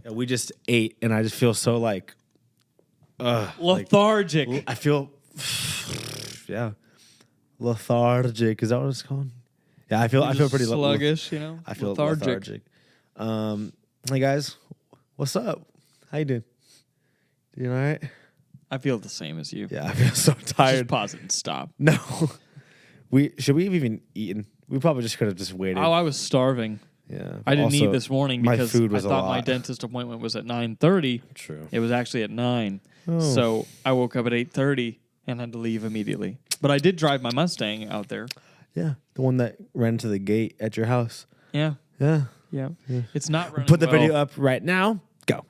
Yeah, we just ate, and I just feel so like lethargic. I feel lethargic. Is that what it's called? Yeah, I feel pretty sluggish. You know, I feel lethargic. Hey guys, what's up? How you doing? You all right? I feel the same as you. Yeah, I feel so Just tired. pause it and stop. No, should we have even eaten? We probably just could have just waited. Oh, I was starving. Yeah, I didn't also, eat this morning my because food was I a thought lot. my dentist appointment was at 9:30. True. It was actually at 9. Oh. So I woke up at 8:30 and had to leave immediately. But I did drive my Mustang out there. Yeah, the one that ran to the gate at your house. Yeah. Yeah. Yeah. It's not running Put the well. video up right now. Go.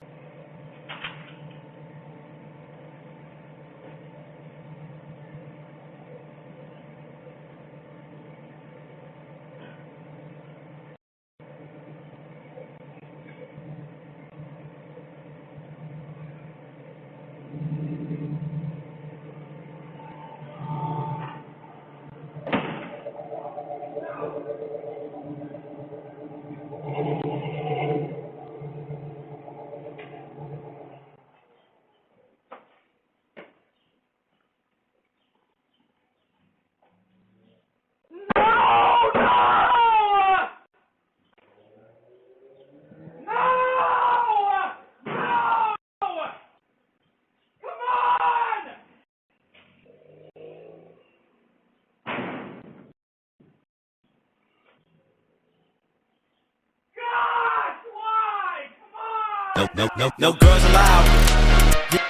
No girls allowed.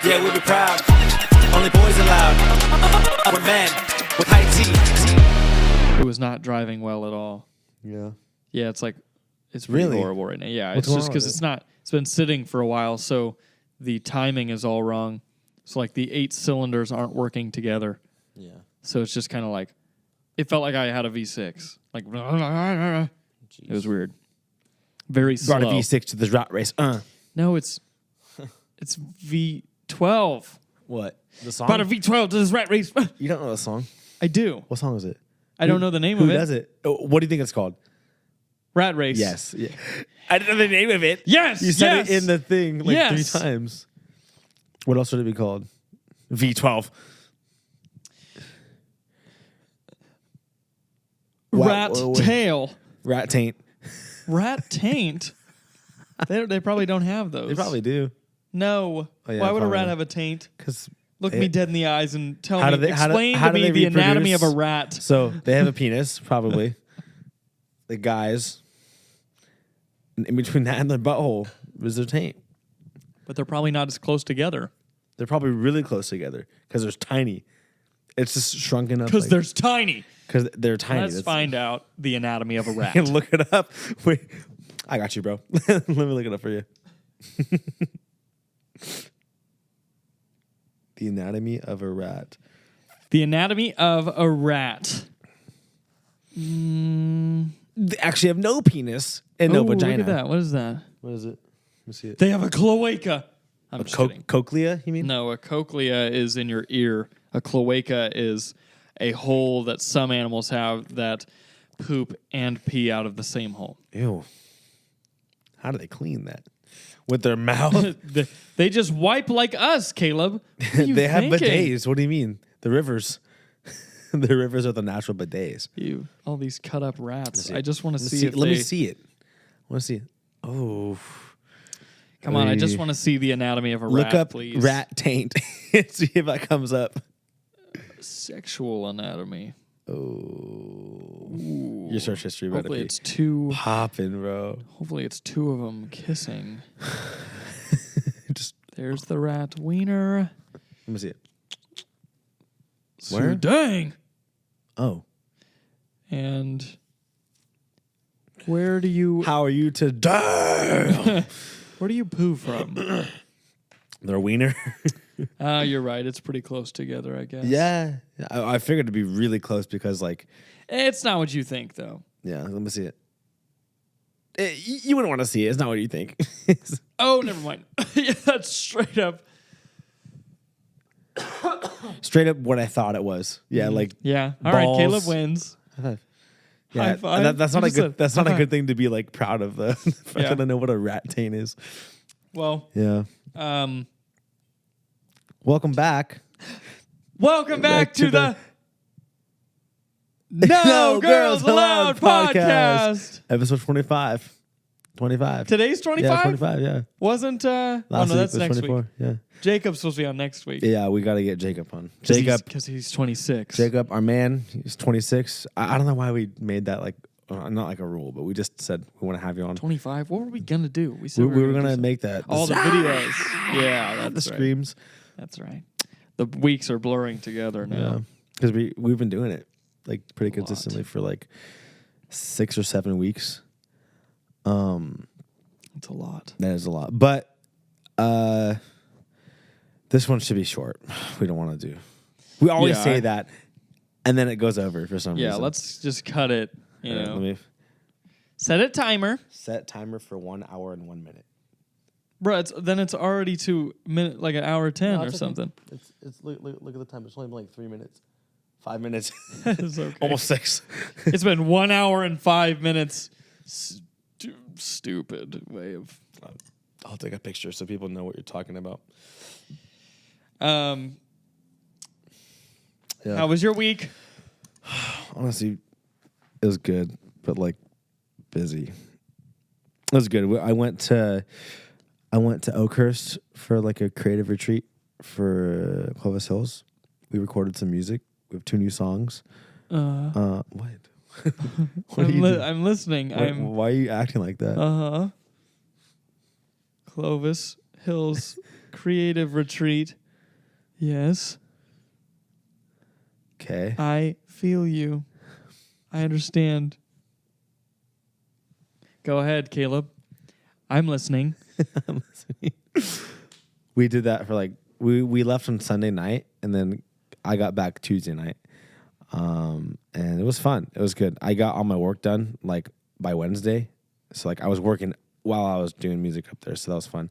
Yeah, we'll be proud. Only boys allowed. We're men with high T. It was not driving well at all. Yeah. Yeah, it's really Really? horrible right now. Yeah, What's it's just wrong because with it? it's been sitting for a while, so the timing is all wrong. So like the 8 cylinders aren't working together. Yeah. So it's just kind of like, it felt like I had a V6. Like, it was weird. Very slow. Brought a V6 to this rat race. No, it's V12. What? The song? Brought a V12 to this rat race. You don't know the song? I do. What song is it? I don't know the name Who of it. does it? Oh, what do you think it's called? Rat race. Yes. Yeah. I didn't know the name of it. Yes. You said yes. it in the thing like Yes. 3 times. What else would it be called? V12. Rat Wow, tail. Rat taint. Rat taint. They probably don't have those. They probably do. No. Oh, yeah, Why would a rat probably. have a taint? Because Look me dead in the eyes and tell How me. do they- how do- explain how to do me they the anatomy of a reproduce? rat. So they have a penis, probably. The guys. And in between that and their butthole is their taint. But they're probably not as close together. They're probably really close together because they're tiny. It's just shrunken up. Because they're tiny. Because they're tiny. Let's find out the anatomy of a rat. And look it up. Wait, I got you, bro. Let me look it up for you. The anatomy of a rat. The anatomy of a rat. They actually have no penis and no vagina. Look at that. What is that? What is it? Let me see it. They have a cloaca. I'm just kidding. Cochlea, you mean? No, a cochlea is in your ear. A cloaca is a hole that some animals have that poop and pee out of the same hole. Ew. How do they clean that? With their mouth? They just wipe like us, Caleb. What are you They have thinking? bidets. What do you mean? The rivers. The rivers are the natural bidets. All these cut up rats. see I it. just want to Let me see if Let me they- see it. I want to see it. Oh. Come on, I just Hey. want to see the anatomy of a Look rat, up please. rat taint and see if that comes up. Sexual anatomy. Oh. Your search history better Hopefully be it's two. popping, bro. Hopefully it's two of them kissing. Just There's the rat wiener. let me see it. So Where? dang. Oh. And where do you How are you today? where do you poo from? Their wiener. You're right. It's pretty close together, I guess. Yeah. I figured it'd be really close because, like, It's not what you think, though. yeah, let me see it. You wouldn't want to see it. It's not what you think. Oh, never mind. Yeah, that's straight up. Straight up what I thought it was. Yeah, like Yeah. All right, balls. Caleb wins. Yeah, High five. that's not You a just good. said That's not high a five. good thing to be like proud of. The fact Yeah. that I know what a rat taint is. Well, Yeah. um, Welcome back. welcome back to the No Girls Allowed podcast. Episode 25. 25. Today's 25? Yeah, 25, yeah. Wasn't, Last no, week that's was next 24. week. Yeah. Jacob's supposed to be on next week. Yeah, we got to get Jacob on. Jacob, Because he's 26. Jacob, our man, he's 26. I don't know why we made that like, not like a rule, but we just said we want to have you on. 25? What were we going to do? We said We were gonna going to do make that. all the videos. Yeah, the that's right. screams. That's right. The weeks are blurring together now. Yeah. Because we've been doing it like pretty A lot. consistently for like 6 or 7 weeks. It's a lot. That is a lot. But this one should be short. We don't want to do. We always Yeah, say that, and then it goes over for some Yeah, reason. let's just cut it. You know, Let me set a timer, set timer for 1 hour and 1 minute. bro. Then it's already 2 minutes, like an hour 10 No, or it's okay. something. It's look at the time. It's only been like 3 minutes, 5 minutes, It's okay. almost 6. It's been 1 hour and 5 minutes. Stupid way of. I'll take a picture so people know what you're talking about. Yeah. Yeah. How was your week? Honestly, it was good, but like busy. It was good. I went to Oakhurst for like a creative retreat for Clovis Hills. We recorded some music. We have 2 new songs. What? What are you doing? I'm listening. Why are you acting like that? Clovis Hills Creative Retreat. Yes, Okay. I feel you. I understand. Go ahead, Caleb. I'm listening. I'm listening. We did that for like we left on Sunday night, and then I got back Tuesday night. And it was fun. It was good. I got all my work done like by Wednesday. So like I was working while I was doing music up there. So that was fun.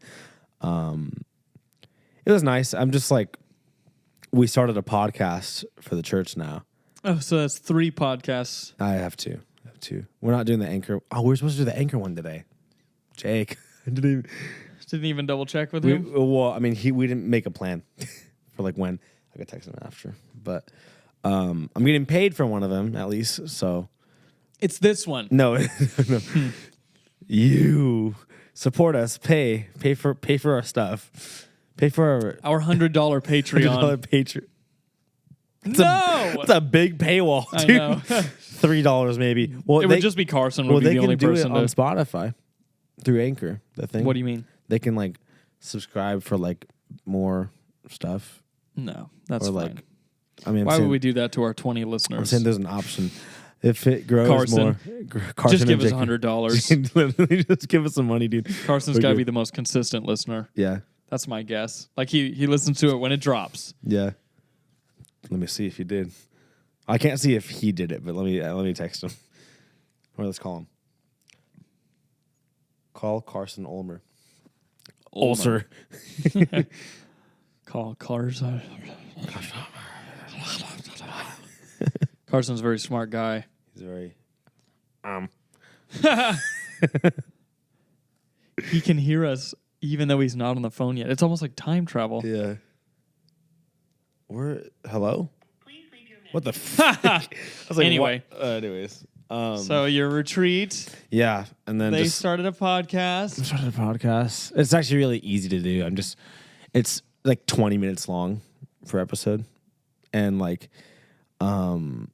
It was nice. I'm just like, we started a podcast for the church now. Oh, so that's 3 podcasts. I have 2. We're not doing the anchor. Oh, we're supposed to do the anchor one today. Jake. I didn't Even double check with even, him. well, I mean, we didn't make a plan for like when. I could text him after. But I'm getting paid for one of them at least. So It's this one. no. No. You support us. Pay for our stuff. Pay for Our $100 Patreon. Patreon. No, It's a big paywall, I dude. know. $3 maybe. Well, It would just be Carson would well, be they the only can do it person on to. Spotify through Anchor. The thing. What do you mean? They can like subscribe for like more stuff. No, that's Or, fine. like, I mean, I'm Why saying, would we do that to our 20 I'm listeners? saying there's an option. If it grows Carson. more, Carson Just give and us Jake- $100. Literally, just give us some money, dude. Carson's We're got to good. be the most consistent listener. Yeah, That's my guess. Like he listens to it when it drops. yeah. Let me see if he did. I can't see if he did it, but let me text him. Or let's call him. Call Carson Ulmer. Ulcer. Call Carson. Carson's a very smart guy. He's very. He can hear us even though he's not on the phone yet. It's almost like time travel. Yeah. Hello? What the fuck? I was like, Anyway. what? Anyways. So your retreat, Yeah, and then they just started a podcast. started a podcast. It's actually really easy to do. It's like 20 minutes long per episode, and like, I'm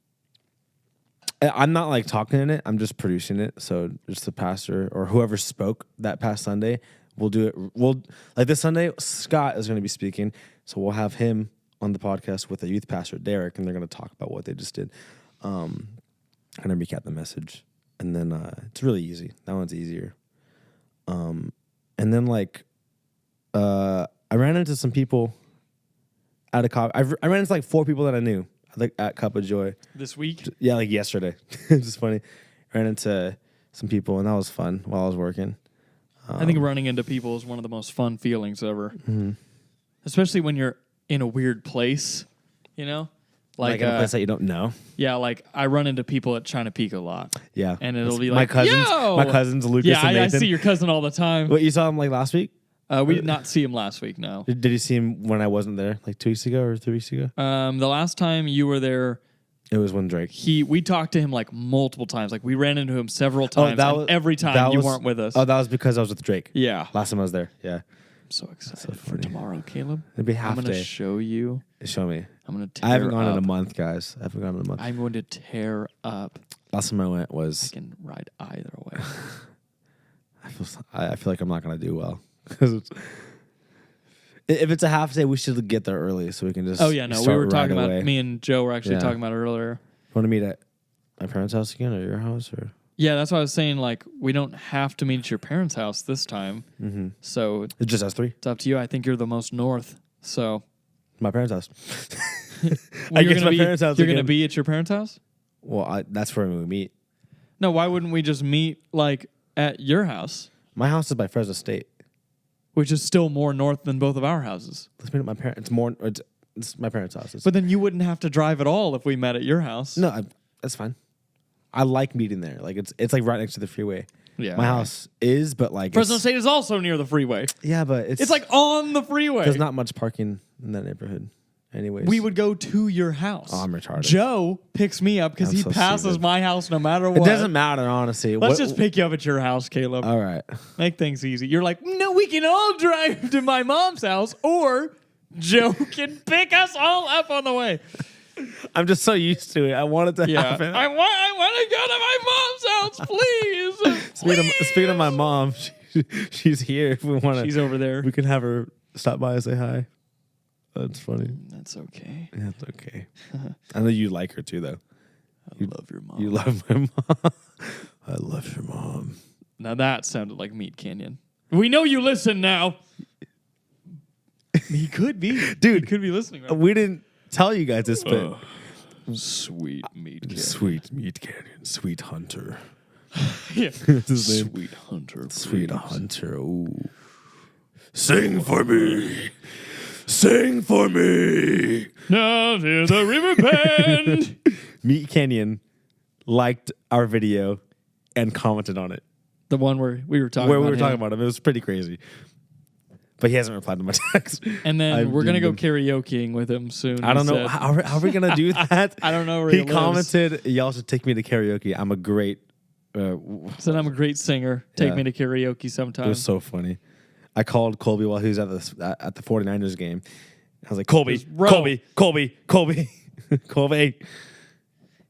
not like talking in it. I'm just producing it. So just the pastor or whoever spoke that past Sunday, we'll do it. We'll like this Sunday. Scott is going to be speaking, so we'll have him on the podcast with the youth pastor Derek, and they're going to talk about what they just did. Kind of recap the message, and then it's really easy. That one's easier. And then like, I ran into some people at a I ran into like 4 people that I knew like at Cup of Joy This week? Yeah, like yesterday. It's just funny. Ran into some people, and that was fun while I was working. I think running into people is one of the most fun feelings ever. Mm-hmm. Especially when you're in a weird place, you know? Like in a place that you don't know. Yeah, like I run into people at China Peak a lot. Yeah, And it'll be my like, cousins. Yo! My cousins, Lucas Yeah, and I Nathan. see your cousin all the time. What, you saw him like last week? We did not see him last week, no. Did you see him when I wasn't there, like 2 weeks ago or 3 weeks ago? The last time you were there, It was when Drake. we talked to him like multiple times. Like we ran into him several times. And every time you weren't with us. Oh, that was because I was with Drake. Yeah. Last time I was there. Yeah. I'm so excited for tomorrow, Caleb. It'd be half I'm going to day. show you. Show me. I'm going to tear I haven't gone up. in a month, guys. I haven't gone in a month. I'm going to tear up. Last time I went I was. can ride either way. I feel like I'm not gonna do well. If it's a half day, we should get there early so we can just. Oh, yeah, no. We start were talking right about, away. me and Joe were actually Yeah. talking about it earlier. Want to meet at my parents' house again or your house or? Yeah, that's why I was saying, like, we don't have to meet at your parents' house this time. Mm-hmm. So It's just us three. it's up to you. I think you're the most north. So My parents' house. Well, guess my parents' house You're going to again. be at your parents' house? Well, that's where we meet. No, why wouldn't we just meet, like, at your house, My house is by Fresno State. which is still more north than both of our houses? Let's meet at my parents. It's more. It's my parents' house. But then you wouldn't have to drive at all if we met at your house. No, that's fine. I like meeting there. Like it's like right next to the freeway. Yeah. My house is, but like Fresno it's, State is also near the freeway. Yeah, but It's like on the freeway. there's not much parking in that neighborhood. Anyways, We would go to your house. Oh, I'm retarded. Joe picks me up because I'm he so passes stupid. my house no matter what. It doesn't matter, honestly. Let's just pick you up at your house, Caleb. All right. Make things easy. You're like, no, we can all drive to my mom's house, or Joe can pick us all up on the way. I'm just so used to it. I want it to Yeah. happen. I want to go to my mom's house, please. Speaking of my mom, she's here. If we want to, She's over there. we can have her stop by and say hi. That's funny. That's okay. Yeah, it's okay. I know you like her too, though. I love your mom. You love my mom. I love your mom. Now that sounded like Meat Canyon. We know you listen now. He could be. Dude. He could be listening right We didn't tell you guys this, but Sweet Meat Canyon. sweet meat canyon, sweet hunter, Yeah. That's his name. Sweet Hunter. Sweet please. hunter. Ooh. Sing for me. Sing for me. Now to the river bend. Meat Canyon liked our video and commented on it. The one where we were talking Where about we were him. talking about him. It was pretty crazy. But he hasn't replied to my text. And then I we're going to go didn't- karaokeing with him soon. I don't he know. said. How are we going to do that? I don't know where He he lives. commented, y'all should take me to karaoke. I'm a great... Said I'm a great singer. Take Yeah. me to karaoke It sometime. was so funny. I called Colby while he was at the 49ers game. I was like, Colby, Bro. Colby. Colby.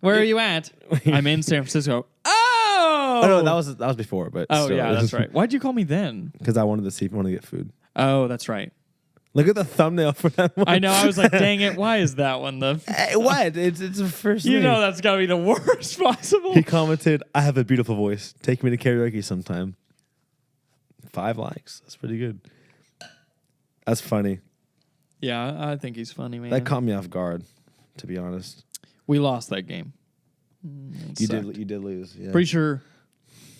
Where are you at? I'm in San Francisco. Oh! Oh, no, that was before, but Oh, still. yeah, that's right. Why'd you call me then? Because I wanted to see if you want to get food. Oh, that's right. Look at the thumbnail for that one. I know. I was like, dang it. Why is that one the... Hey, what? It's the first You name. know that's got to be the worst possible. He commented, I have a beautiful voice. Take me to karaoke sometime. 5 likes. That's pretty good. That's funny. Yeah, I think he's funny, man. That caught me off guard, to be honest. We lost that game. You did lose. Yeah. Pretty sure...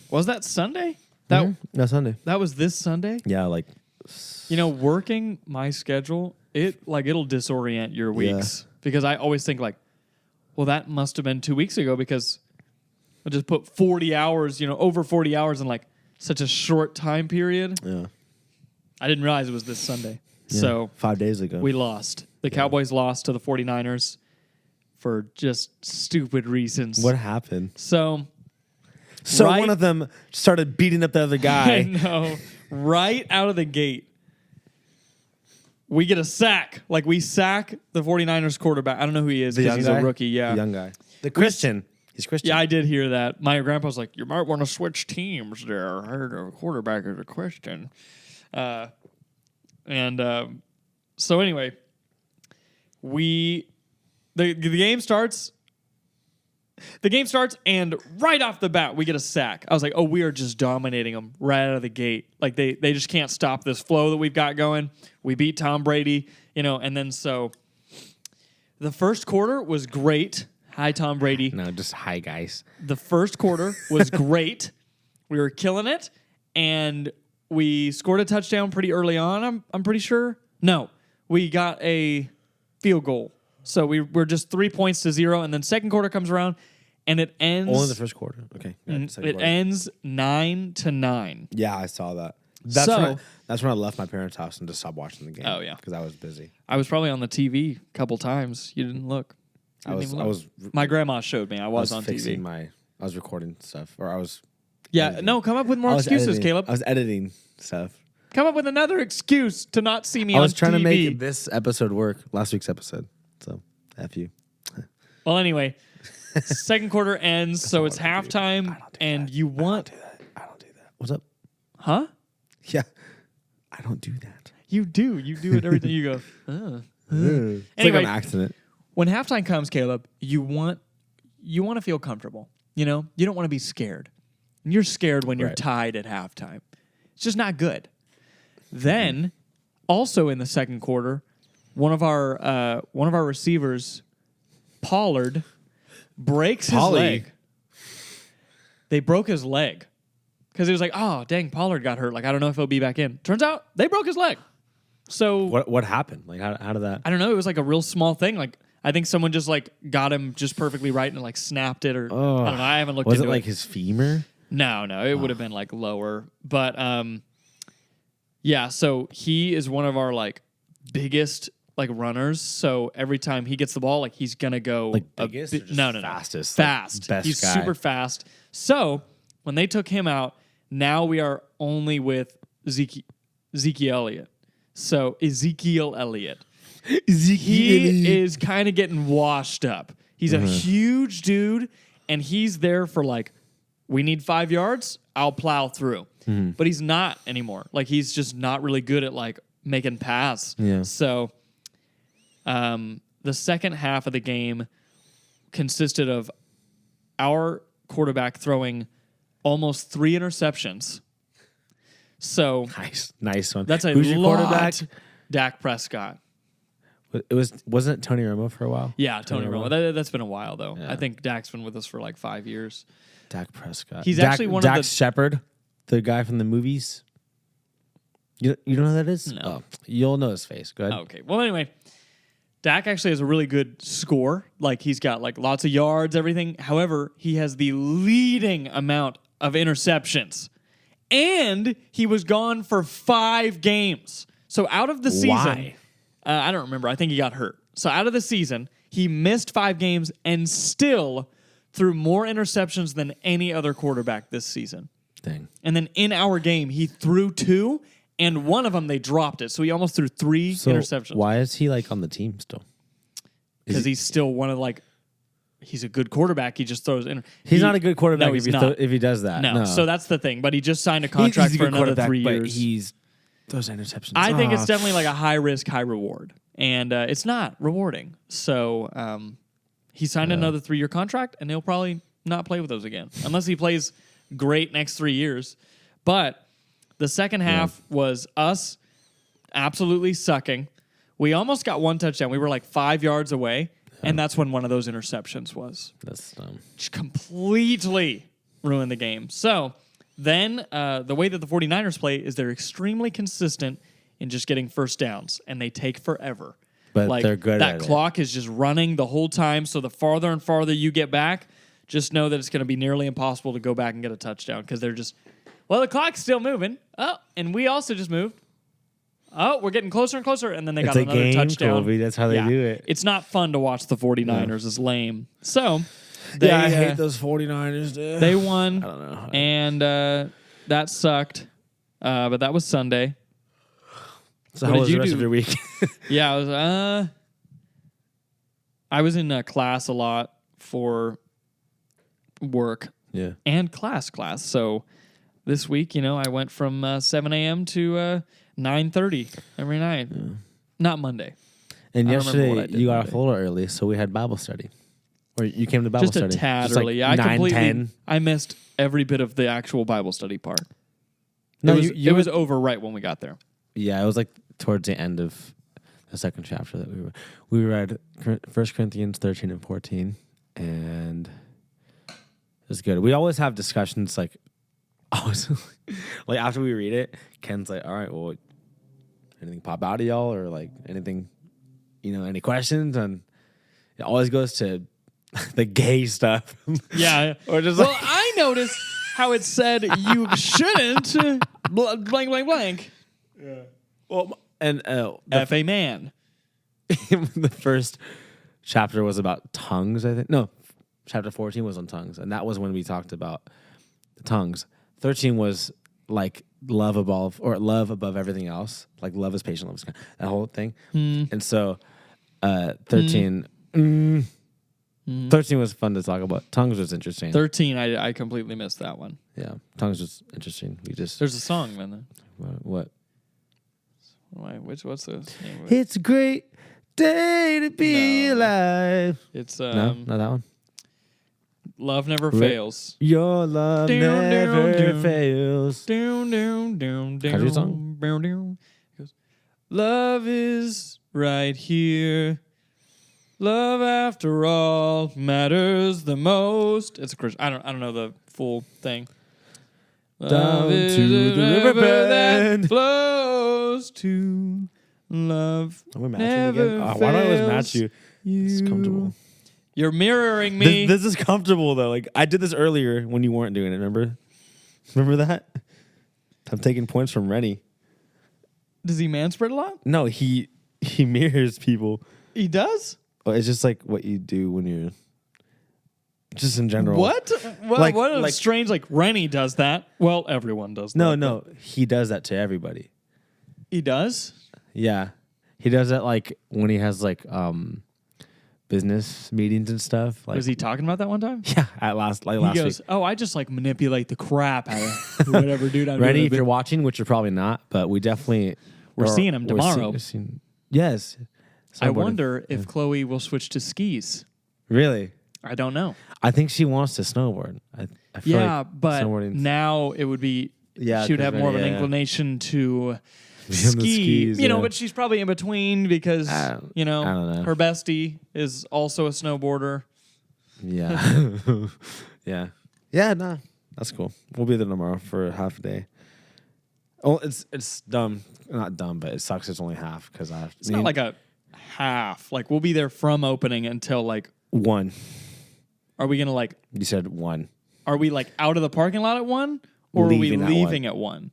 Was that Sunday? That No, Sunday. That was this Sunday? Yeah, like You know, working my schedule, it'll disorient your weeks because I always think like, well, that must have been 2 weeks ago because I just put 40 hours, over 40 hours in like such a short time period. yeah. I didn't realize it was this Sunday. Yeah. So 5 days ago. we lost. The Cowboys lost to the 49ers for just stupid reasons. What happened? So So Right- one of them started beating up the other I guy. know. Right out of the gate, we get a sack. Like, we sack the 49ers quarterback. I don't know who he is The because young he's guy? a rookie. Yeah. The young guy. The Christian. He's Christian. Yeah, I did hear that. My grandpa was like, you might want to switch teams there. I heard a quarterback is a Christian. So anyway, the game starts. The game starts, and right off the bat, we get a sack. I was like, oh, we are just dominating them right out of the gate. Like, they just can't stop this flow that we've got going. We beat Tom Brady, and then so the first quarter was great. Hi, Tom Brady. No, just hi, guys. The first quarter was great. We were killing it, and we scored a touchdown pretty early on, I'm pretty sure. No, we got a field goal. So we're just 3 points to 0, and then second quarter comes around, and it ends. Only the first quarter. Okay. Yeah, second It quarter. ends 9-9. Yeah, I saw that. That's when I left my parents' house and just stopped watching the game. Oh, yeah. Because I was busy. I was probably on the TV a couple times. You didn't look. I was. My grandma showed me. I was on fixing TV. I was recording stuff, or I was. Yeah, editing. no, come up with more excuses, editing. Caleb. I was editing stuff. Come up with another excuse to not see me I on was trying TV. to make this episode work. Last week's episode. So, F you. Well, anyway, second quarter ends, so it's halftime, and you want. I don't do that. What's up? Huh? Yeah. I don't do that. You do. You do it every time you go. It's Anyway. like an accident. When halftime comes, Caleb, you want to feel comfortable. You know, you don't want to be scared. And you're scared when you're Right. tied at halftime. It's just not good. Then, also in the second quarter, one of our receivers, Pollard, breaks his leg. They broke his leg because he was like, "Oh, dang, Pollard got hurt. Like, I don't know if he'll be back in." Turns out they broke his leg. So What happened? Like how did that? I don't know. It was like a real small thing. Like I think someone just like got him just perfectly right and like snapped it, or I don't know. I haven't looked Was into it like his femur? No, it would have been like lower. But yeah. So he is one of our like biggest like runners. So every time he gets the ball, like he's gonna go Like biggest or just no, fastest? fast. Like, best He's guy? super fast. So when they took him out, now we are only with Ezekiel Elliott. So Ezekiel Elliott. He is kind of getting washed up. He's a huge dude, and he's there for like, we need 5 yards, I'll plow through. But he's not anymore. Like he's just not really good at like making pass. Yeah. So the second half of the game consisted of our quarterback throwing almost 3 interceptions. So Nice one. that's a Who's your lot. quarterback? Dak Prescott. Wasn't it Tony Romo for a while? Yeah, Tony Romo. That's been a while though. Yeah. I think Dak's been with us for like 5 years. Dak Prescott. He's actually one of Dak the- Shepard, the guy from the movies. You know who that is? No. Oh, you'll know his face. Go ahead. Okay. Well, anyway, Dak actually has a really good score. Like he's got like lots of yards, everything. However, he has the leading amount of interceptions, and he was gone for 5 games. So out of the season, Why? I don't remember. I think he got hurt. So out of the season, he missed 5 games and still threw more interceptions than any other quarterback this season. Dang. And then in our game, he threw 2, and one of them they dropped it. So he almost threw 3 So interceptions. why is he like on the team still? Because he's still one of like, he's a good quarterback. He just throws in. He's not a good quarterback No, he's if, not. if he does that. No. So that's the thing. But he just signed a contract He's a for good another quarterback, 3 but years. he's those interceptions. I think it's definitely like a high risk, high reward. And it's not rewarding. So he signed another 3-year contract, and he'll probably not play with those again. Unless he plays great next 3 years. But the second half was us absolutely sucking. We almost got 1 touchdown. We were like 5 yards away, and that's when one of those interceptions was. That's dumb. Just completely ruined the game. So then the way that the 49ers play is they're extremely consistent in just getting first downs, and they take forever. But like, they're good that at it. clock is just running the whole time, so the farther and farther you get back, just know that it's going to be nearly impossible to go back and get a touchdown because they're just, well, the clock's still moving. Oh, and we also just moved. Oh, we're getting closer and closer, and then they It's got a another game, touchdown. Colby. That's how they do it. It's not fun to watch the 49ers. It's lame. So, I they, hate those 49ers, dude. they won, I don't know. and that sucked. But that was Sunday. So what how did was you the rest do? of your week? Yeah, I was in class a lot for work Yeah. and class. So this week, I went from 7 a.m. to 9:30 every night. Yeah. Not Monday. And I don't remember what I yesterday did you got Monday. off a little early, so we had Bible study. Or you came to Bible Just a study. tad Just early. Yeah, I 9, completely 10. I missed every bit of the actual Bible study part. No, it was over right when we got there. Yeah, it was like towards the end of the second chapter that we read 1 Corinthians 13 and 14, and it was good. We always have discussions like after we read it, Ken's like, all right, well, anything pop out of y'all or like anything, any questions? And it always goes to the gay stuff. Yeah. Or just well, I noticed how it said you shouldn't blank, blank, blank. Well, and F a man. the first chapter was about tongues, I think. No, chapter 14 was on tongues, and that was when we talked about the tongues. 13 was like love above everything else. Like love is patient, love is kind. That whole thing. And so 13 13 was fun to talk about. Tongues was interesting. 13, I completely missed that one. Yeah, tongues was interesting. There's a song, man. What? What's the name of it? It's a great day to be alive. It's No, not that one. Love Never Fails. Your love never fails. Down, down, down, down. How's your song? Down, down. It goes, love is right here. Love, after all, matters the most. It's a Christian. I don't know the full thing. Down Love is to the river riverbed. that flows to love. Am I matching again? Why do I always match you? This is comfortable. You're mirroring me. This is comfortable though. Like I did this earlier when you weren't doing it. Remember that? I'm taking points from Rennie. Does he manspread a lot? No, he mirrors people. He does? Well, it's just like what you do when you're just in general. What? Like- what a like- strange, like Rennie does that. Well, everyone does that. No, he does that to everybody. He does? Yeah, he does that like when he has like business meetings and stuff. Like, Was he talking about that one time? yeah, last He week. goes, oh, I just like manipulate the crap out of whatever dude I'm Rennie, doing. if you're watching, which you're probably not, but we definitely We're seeing him tomorrow. Yes. I Snowboarding. wonder if Chloe will switch to skis. Really? I don't know. I think she wants to snowboard. I feel Yeah, like but snowboarding. now it would be, Yeah, she would 'cause have more of an Rennie, yeah. inclination to Be on the ski. skis, You know, yeah. but she's probably in between because, I don't you know, know. her bestie is also a snowboarder. Yeah. Yeah. Yeah, nah. That's cool. We'll be there tomorrow for half a day. Oh, it's dumb. Not dumb, but it sucks it's only half because I have It's not like a half. Like, we'll be there from opening until, like, one. are we going to, like, You said one. are we, like, out of the parking lot at 1? Or Leaving are at we leaving at 1?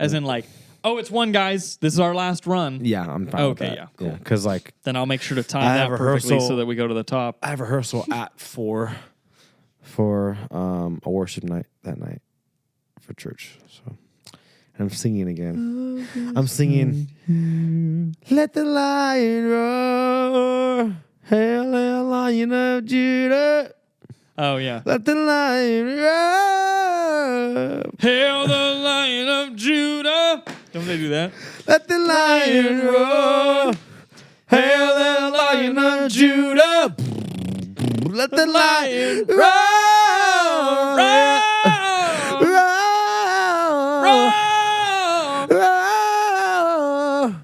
As in, like, oh, it's 1, guys. This is our last run. Yeah, I'm fine with Okay, that. yeah, cool. Because like Then I'll make sure to I time have that perfectly rehearsal. so that we go to the top. I have rehearsal at 4 for a worship night that night for church. So and I'm singing again. I'm singing Let the lion roar. Hail the Lion of Judah. Oh, yeah. Let the lion roar. Hail the Lion of Judah. Don't they do that? Let the lion roar. Hail the Lion of Judah. Let the lion roar.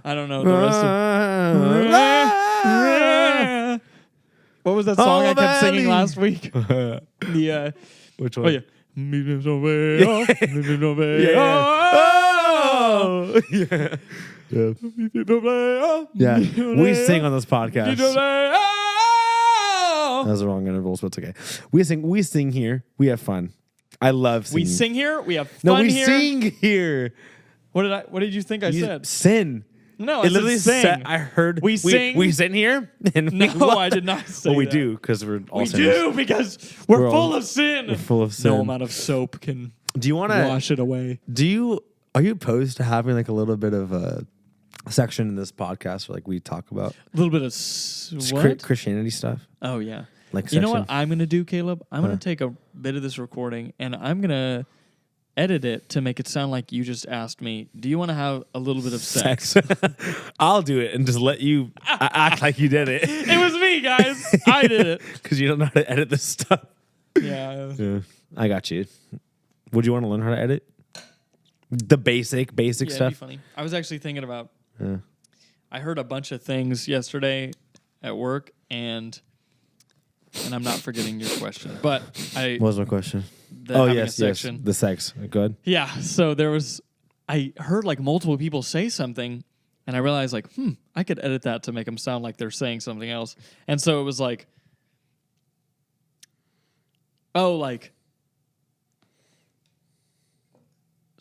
I don't know the rest of. What was that song I kept singing last week? The Which oh one? yeah. Yeah. Yeah. We sing on this podcast. That was the wrong intervals, but it's okay. We sing here. We have fun. I love singing. We sing here. We have fun No, we here. sing here. What did you think I said? Sin. No, It I literally said said, sing. I heard We sing. We sing here. And No, I did not say Well, we that. do because we're all We sinners. do because we're We're all- full of sin. We're full of sin. No amount of soap can Do you want to wash it away. Are you opposed to having like a little bit of a section in this podcast where like we talk about A little bit of what? Christianity stuff? Oh yeah. Like You know what section? I'm gonna do, Caleb? I'm gonna take a bit of this recording and I'm gonna edit it to make it sound like you just asked me, do you want to have a little bit of sex? I'll do it and just let you act like you did it. It was me, guys. I did it. Because you don't know how to edit this stuff. Yeah. Yeah, I got you. Would you want to learn how to edit? The basic Yeah, it'd stuff. be funny. I was actually thinking about I heard a bunch of things yesterday at work and I'm not forgetting your question. But What was my question? having Yes, a section. the sex. Good. Yeah, so I heard like multiple people say something, and I realized like, I could edit that to make them sound like they're saying something else. And so it was like,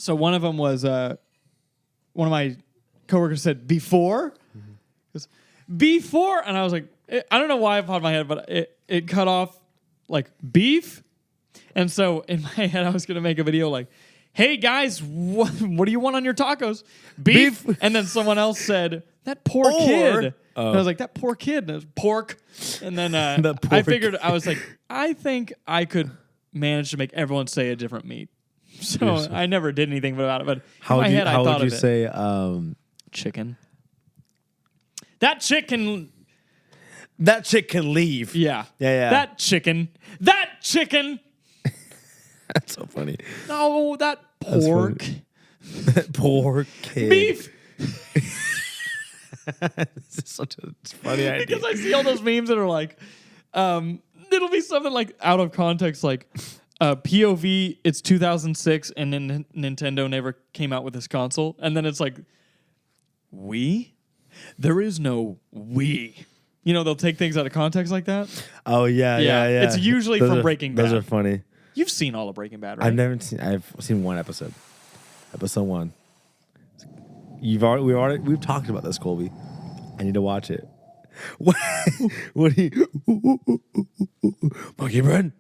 So one of them was one of my coworkers said before. Goes, before, and I was like, I don't know why it popped in my head, but it cut off like beef. And so in my head, I was going to make a video like, hey guys, what do you want on your tacos? Beef. And then someone else said, that poor kid. And I was like, that poor kid. And it was pork. And then I figured, I was like, I think I could manage to make everyone say a different meat. So I never did anything about it. But in my head, I thought of it. How would you say chicken? That chicken. That chick can leave. Yeah. Yeah. That chicken. That chicken. That's so funny. No, that pork. That poor kid. Beef. This is such a funny idea. Because I see all those memes that are like, it'll be something like out of context, like POV, it's 2006 and then Nintendo never came out with this console. And then it's like, Wii? There is no Wii. You know, they'll take things out of context like that. Oh, yeah. It's usually from Breaking Bad. Those are funny. You've seen all of Breaking Bad, right? I've seen one episode. Episode 1. We've talked about this, Colby. I need to watch it. What do you Monkey bread?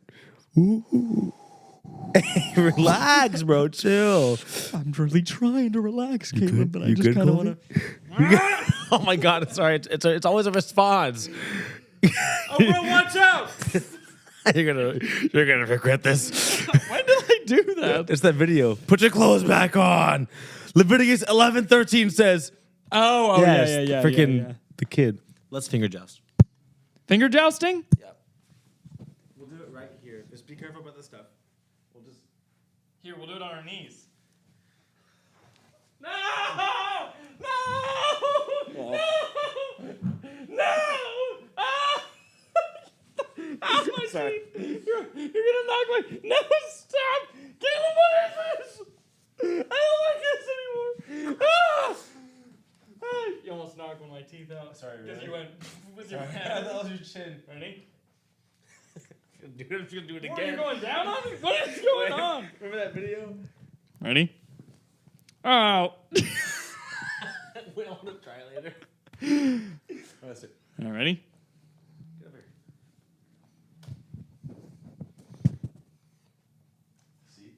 Hey, relax, bro. Chill. I'm really trying to relax, Caleb, but I just kind of want to. Oh my God! Sorry, it's always a response. Oh, bro, watch out! You're gonna regret this. Why did I do that? It's that video. Put your clothes back on. Leviticus 11:13 says. Oh, yes, yeah. Freaking the kid. Let's finger joust. Finger jousting? Yeah. We'll do it right here. Just be careful about this stuff. We'll do it on our knees. No! Sorry. You're gonna knock my. No, stop! Caleb, what is this? I don't like this anymore. You almost knocked one of my teeth out. Sorry, Because really? you went with your hand. That was your chin. Ready? Dude, I'm just gonna do it What, again. you're going down on me? What is going on? Remember that video? Ready? Oh. We don't want to try later. That's it. All right, ready? Get over here. See?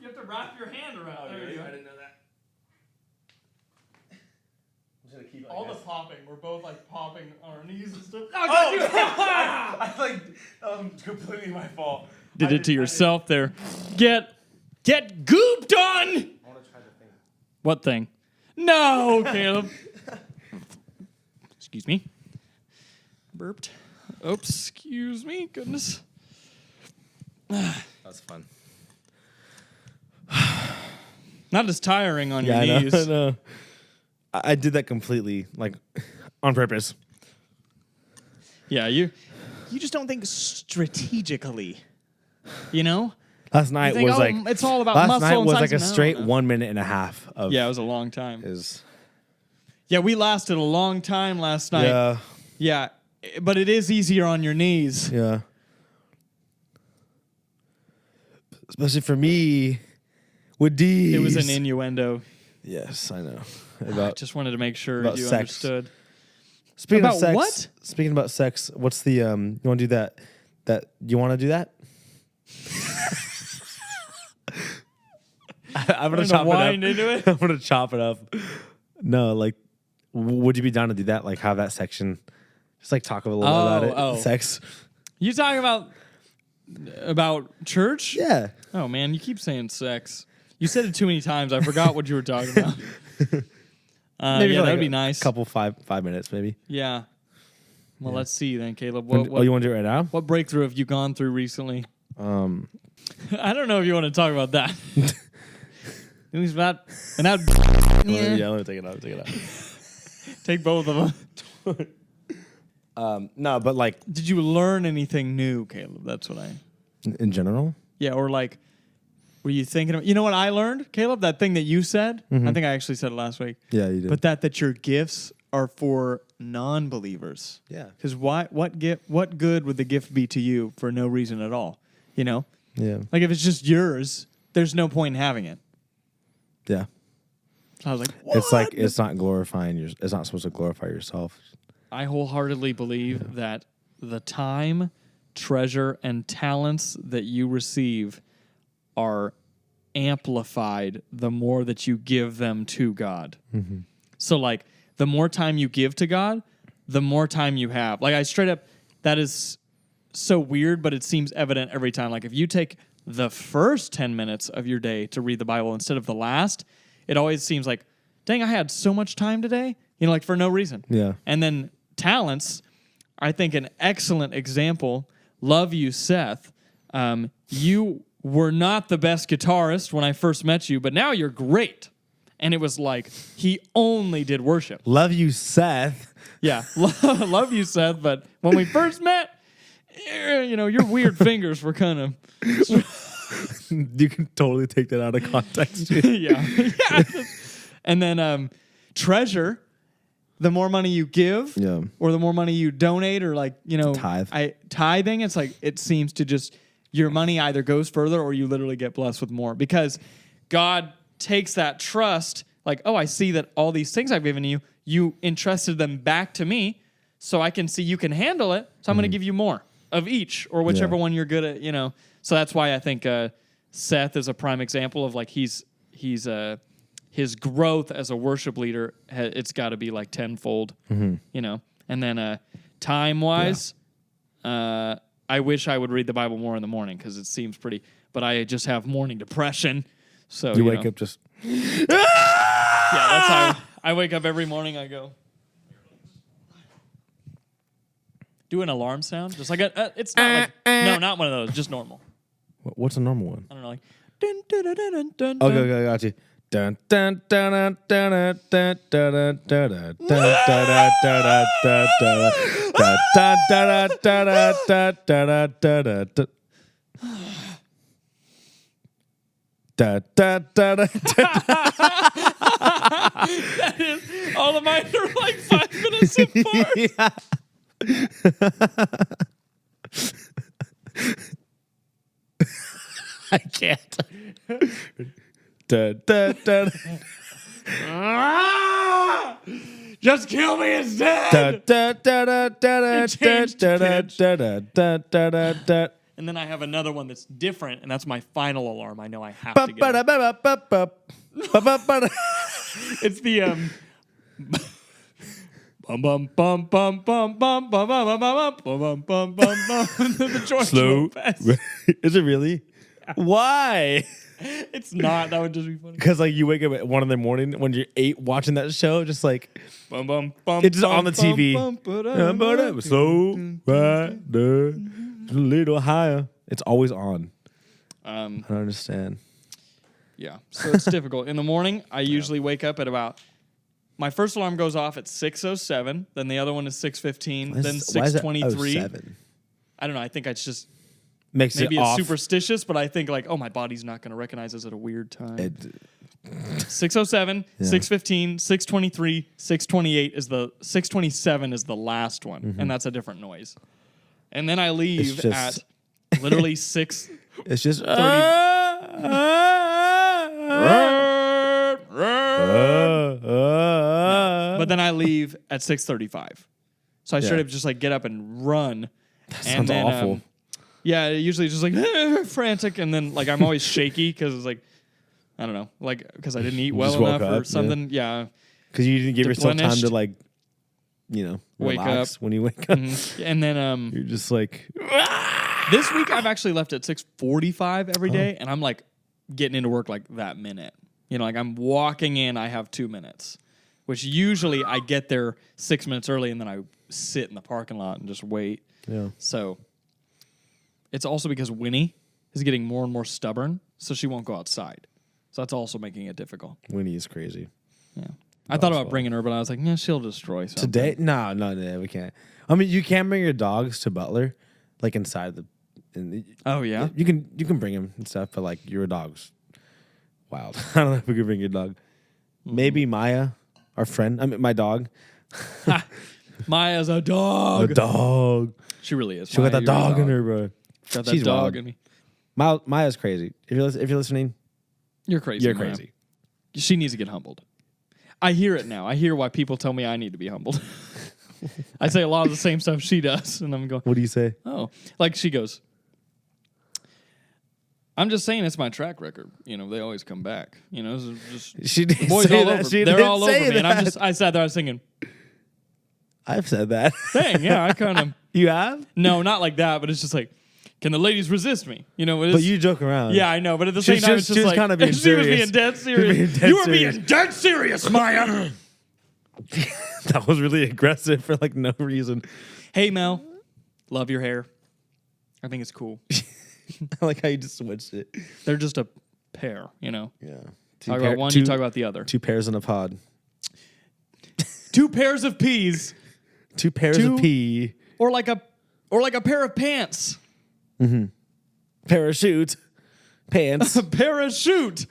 You have to wrap your hand around. There you go. I didn't know that. I'm just gonna keep it All like the this. popping. We're both like popping on our knees and stuff. I completely my fault. Did it to yourself there. Get gooped on. I want to try the thing. What thing? No, Caleb. Excuse me. Burped. Oops. Excuse me. Goodness. That's fun. Not as tiring on your I knees. know. I did that completely, like, on purpose. Yeah, you just don't think strategically. You know? Last night was like it's all about last muscle night and was size like a and straight no. 1 minute and a half of Yeah, it was a long time. his. Yeah, we lasted a long time last night. Yeah, but it is easier on your knees. Yeah. Especially for me with these. It was an innuendo. Yes, I know. I About just wanted to make sure about you sex. understood. speaking about of sex. what? Speaking about sex, what's the you want to do that? You want to do that? I'm gonna chop wind it up. into it? I'm gonna chop it up. No, like, would you be down to do that? Like, have that section, just like talk a little bit about it. Oh. Sex. You talking about church? Yeah. Oh man, you keep saying sex. You said it too many times. I forgot what you were talking about. Maybe yeah, for that'd like be a nice. Couple 5 minutes, maybe. Yeah. Well, let's see then, Caleb. You want to do it right now? What breakthrough have you gone through recently? Um, I don't know if you want to talk about that. It was about and that. yeah, let me take it out. Take it Take both of them. out. No, but like Did you learn anything new, Caleb? That's what I. in general. Yeah, or like, were you thinking of? You know what I learned, Caleb? That thing that you said. I think I actually said it last week. Yeah, you did. But that your gifts are for non-believers. yeah, Because what good would the gift be to you for no reason at all? You know? Yeah. Like if it's just yours, there's no point in having it. Yeah. So I was like, what? It's like it's not glorifying it's not supposed to glorify yourself. I wholeheartedly believe that the time, treasure, and talents that you receive are amplified the more that you give them to God. Mm-hmm. So like the more time you give to God, the more time you have. Like I straight up, that is so weird, but it seems evident every time. Like if you take the first 10 minutes of your day to read the Bible instead of the last, it always seems like, dang, I had so much time today, you know, like for no reason. Yeah. And then talents, I think an excellent example, love you, Seth. You were not the best guitarist when I first met you, but now you're great. And it was like, he only did worship. Love you, Seth. Yeah, love you, Seth, but when we first met, you know, your weird fingers were kind of... You can totally take that out of context. yeah. And then treasure, the more money you give or the more money you donate or like, you know, tithing, it's like it seems to just your money either goes further or you literally get blessed with more because God takes that trust like, oh, I see that all these things I've given you, you entrusted them back to me so I can see you can handle it. So I'm going to give you more of each or whichever one you're good at, you know. So that's why I think Seth is a prime example of like he's his growth as a worship leader. It's got to be like tenfold, you know. And then time wise, I wish I would read the Bible more in the morning because it seems pretty. But I just have morning depression, so you wake up just. Yeah, that's how I wake up every morning. I go. Do an alarm sound, just like it's not like no, not one of those, just normal. What's a normal one? I don't know, like dun, dun, dun, dun, dun, Okay, got you. Dun dun dun dun dun dun dun dun dun dun dun That is, all of mine are like 5 minutes apart. I can't. Just kill me instead. And then I have another one that's different, and that's my final alarm. I know I have to get it. It's the bum bum bum bum bum bum bum bum bum bum bum bum bum bum. The George Slow. Lopez. Is it really? Why? It's not. That would just be funny. Because like you wake up at 1 a.m. when you're 8 watching that show, just like Bum bum bum. it's just on the TV. Slow, right there, a little higher. It's always on. I don't understand. Yeah, so it's difficult. In the morning, I usually wake up at about. My first alarm goes off at 6:07. Then the other one is 6:15. Then 6:23. I don't know. I think it's just makes maybe it it's off. superstitious, but I think like, oh, my body's not going to recognize us at a weird time. 6:07, 6:15, 6:23, 6:28 is the 6:27 is the last one, and that's a different noise. And then I leave at literally 6. It's just 30. But then I leave at 6:35. So I straight up just like get up and run. That sounds awful. Yeah, usually just like frantic, and then like I'm always shaky because it's like I don't know, like because I didn't eat well enough or something. Yeah, because you didn't give yourself time to like, you know, wake relax up when you wake up, and then you're just like. This week I've actually left at 6:45 every day, and I'm like getting into work like that minute. You know, like I'm walking in, I have 2 minutes, which usually I get there 6 minutes early, and then I sit in the parking lot and just wait. Yeah. So it's also because Winnie is getting more and more stubborn, so she won't go outside. So that's also making it difficult. Winnie is crazy. Yeah. I thought about bringing her, but I was like, yeah, she'll destroy something. Today? No, we can't. I mean, you can bring your dogs to Butler, like inside the. Oh yeah, you can bring him and stuff, but like your dog's wild. I don't know if we could bring your dog. Maybe Maya, our friend. I mean, my dog. Maya's a dog. A dog. She really is. She got that dog in her, bro. Got that She's dog wild. in me. Maya's crazy. If you're listening, You're crazy. you're Maya. crazy. She needs to get humbled. I hear it now. I hear why people tell me I need to be humbled. I say a lot of the same stuff she does, and I'm going, What do you say? oh. Like she goes, I'm just saying it's my track record. You know, they always come back. You know, it's just She did boys say all that. over. She They're did all say over me. And that. I sat there, I was thinking, I've said that. dang, yeah, I kind of. You have? No, not like that, but it's just like, can the ladies resist me? You know, it is. But you joke around. Yeah, I know, but at the same time, it's she just was like kind of being she was serious. being dead She was being serious. dead You were serious. being dead serious, Maya. That was really aggressive for like no reason. Hey, Mel, love your hair. I think it's cool. I like how you just switched it. They're just a pair, you know. Yeah. Talk about one, you talk about the other. 2 pairs in a pod. 2 pairs of peas, 2 pairs Two- of pee. or like a pair of pants. Parachute. Pants. Parachute.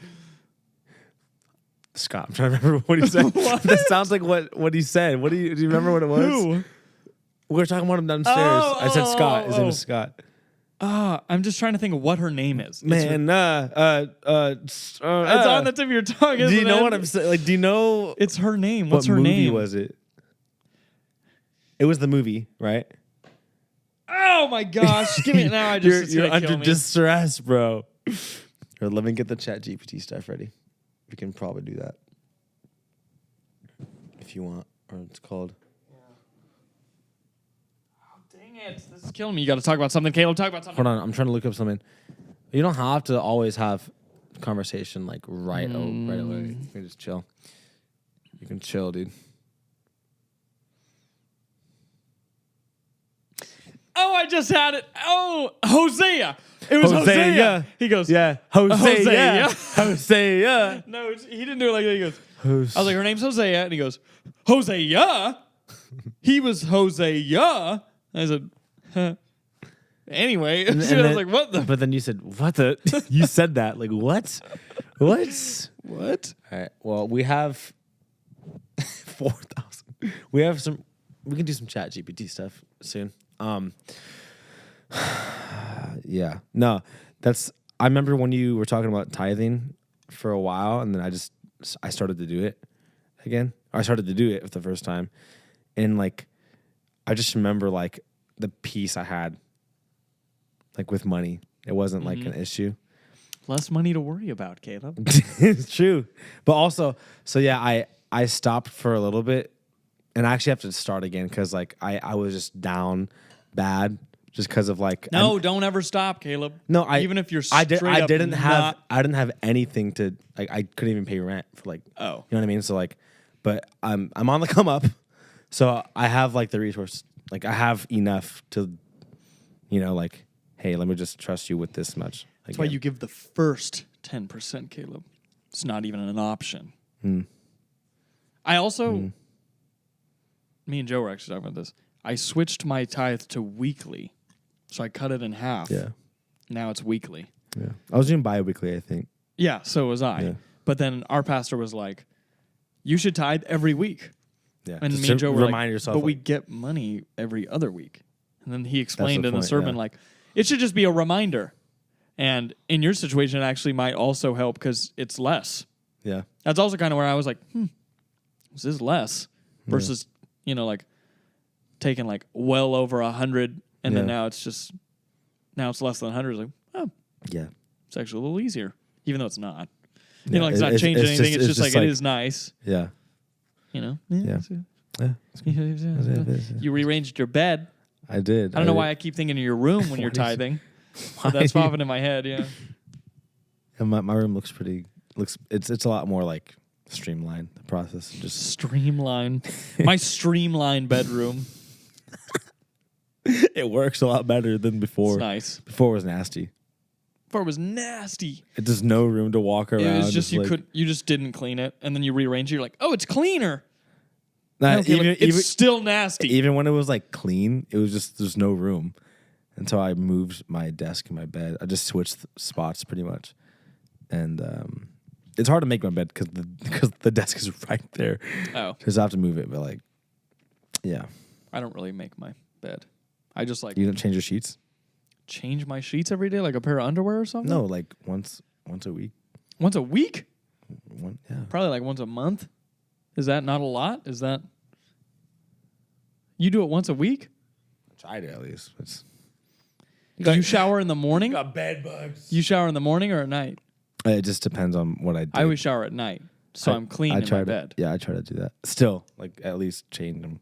Scott, I'm trying to remember what he said. That sounds like what he said. Do you remember what it was? Who? We were talking about him downstairs. I said Scott. His name is Scott. I'm just trying to think of what her name is. Man, It's on the tip of your tongue. do you isn't know it? what I'm saying? Like, do you know It's her name. What's what her movie name? was it? It was the movie, right? Oh my gosh! Give me now. You're under distress, bro. Here, let me get the Chat GPT stuff ready. We can probably do that if you want, or it's called. Dang it! This is killing me. You got to talk about something, Caleb. Talk about something. Hold on, I'm trying to look up something. You don't have to always have conversation like right away. You can just chill. You can chill, dude. Oh, I just had it. Oh, Hosea. It was Hosea. Yeah. He goes, Yeah, Hosea. Hosea. Hosea. No, he didn't do it like that. He goes, Hosea. I was like, her name's Hosea. And he goes, Hosea? He was Hosea. I said, huh. Anyway, And I was then- like, what the? But then you said, what the? You said that. Like, what? What? What? All right. Well, we have 4,000. We have some. We can do some Chat GPT stuff soon. Yeah. No, that's. I remember when you were talking about tithing for a while, and then I started to do it again. Or I started to do it for the first time, and like, I just remember like the peace I had, like with money. It wasn't like an issue. Less money to worry about, Caleb. It's true. But also, so yeah, I stopped for a little bit, and I actually have to start again because like I was just down bad just because of like No, don't ever stop, Caleb. no even if you're I straight didn't up have not- I didn't have anything to like I couldn't even pay rent for like Oh. you know what I mean, so like but I'm on the come up, so I have like the resource, like I have enough to like, hey, let me just trust you with this much. That's why you give the first 10%, Caleb. It's not even an option. I also, me and Joe were actually talking about this. I switched my tithe to weekly, so I cut it in half. Yeah. Now it's weekly. Yeah. I was doing bi-weekly, I think. Yeah, so was I. Yeah. But then our pastor was like, you should tithe every week. Yeah. And Just me and to Joe were remind like, yourself, but we like, get money every other week. And then he explained in the point, sermon, yeah. like, it should just be a reminder. And in your situation, it actually might also help because it's less. yeah. That's also kind of where I was like, this is less versus, like taking like well over 100 and then Yeah. now it's less than 100. It's like, oh, Yeah. it's actually a little easier, even though it's not. Yeah, It's not changing anything. It's just like, it is nice. Yeah. Yeah. Yeah. You rearranged your bed. I did. I don't know why I keep thinking of your room when you're tithing. But that's popping in my head, yeah. And my room looks it's a lot more like streamlined, the process. Just Streamline. My streamlined bedroom. it works a lot better than before. It's nice. Before it was nasty. Before it was nasty. There's no room to walk around. It was just like, you just didn't clean it, and then you rearrange it. You're like, oh, it's cleaner. Nah, Okay, look, it's still nasty. even when it was like clean, it was just there's no room. And so I moved my desk and my bed. I just switched spots pretty much, and it's hard to make my bed because the desk is right there. Oh, Because I have to move it, but like, yeah. I don't really make my bed. I just like You don't change your sheets. change my sheets every day, like a pair of underwear or something? No, like once a week. Once a week? Yeah. Probably like once a month. Is that not a lot? Is that you do it once a week? Try to at least. Do you shower in the morning? Got bed bugs. You shower in the morning or at night? It just depends on what I do. I always shower at night, so I'm clean in my bed. Yeah, I try to do that. Still, like at least change them.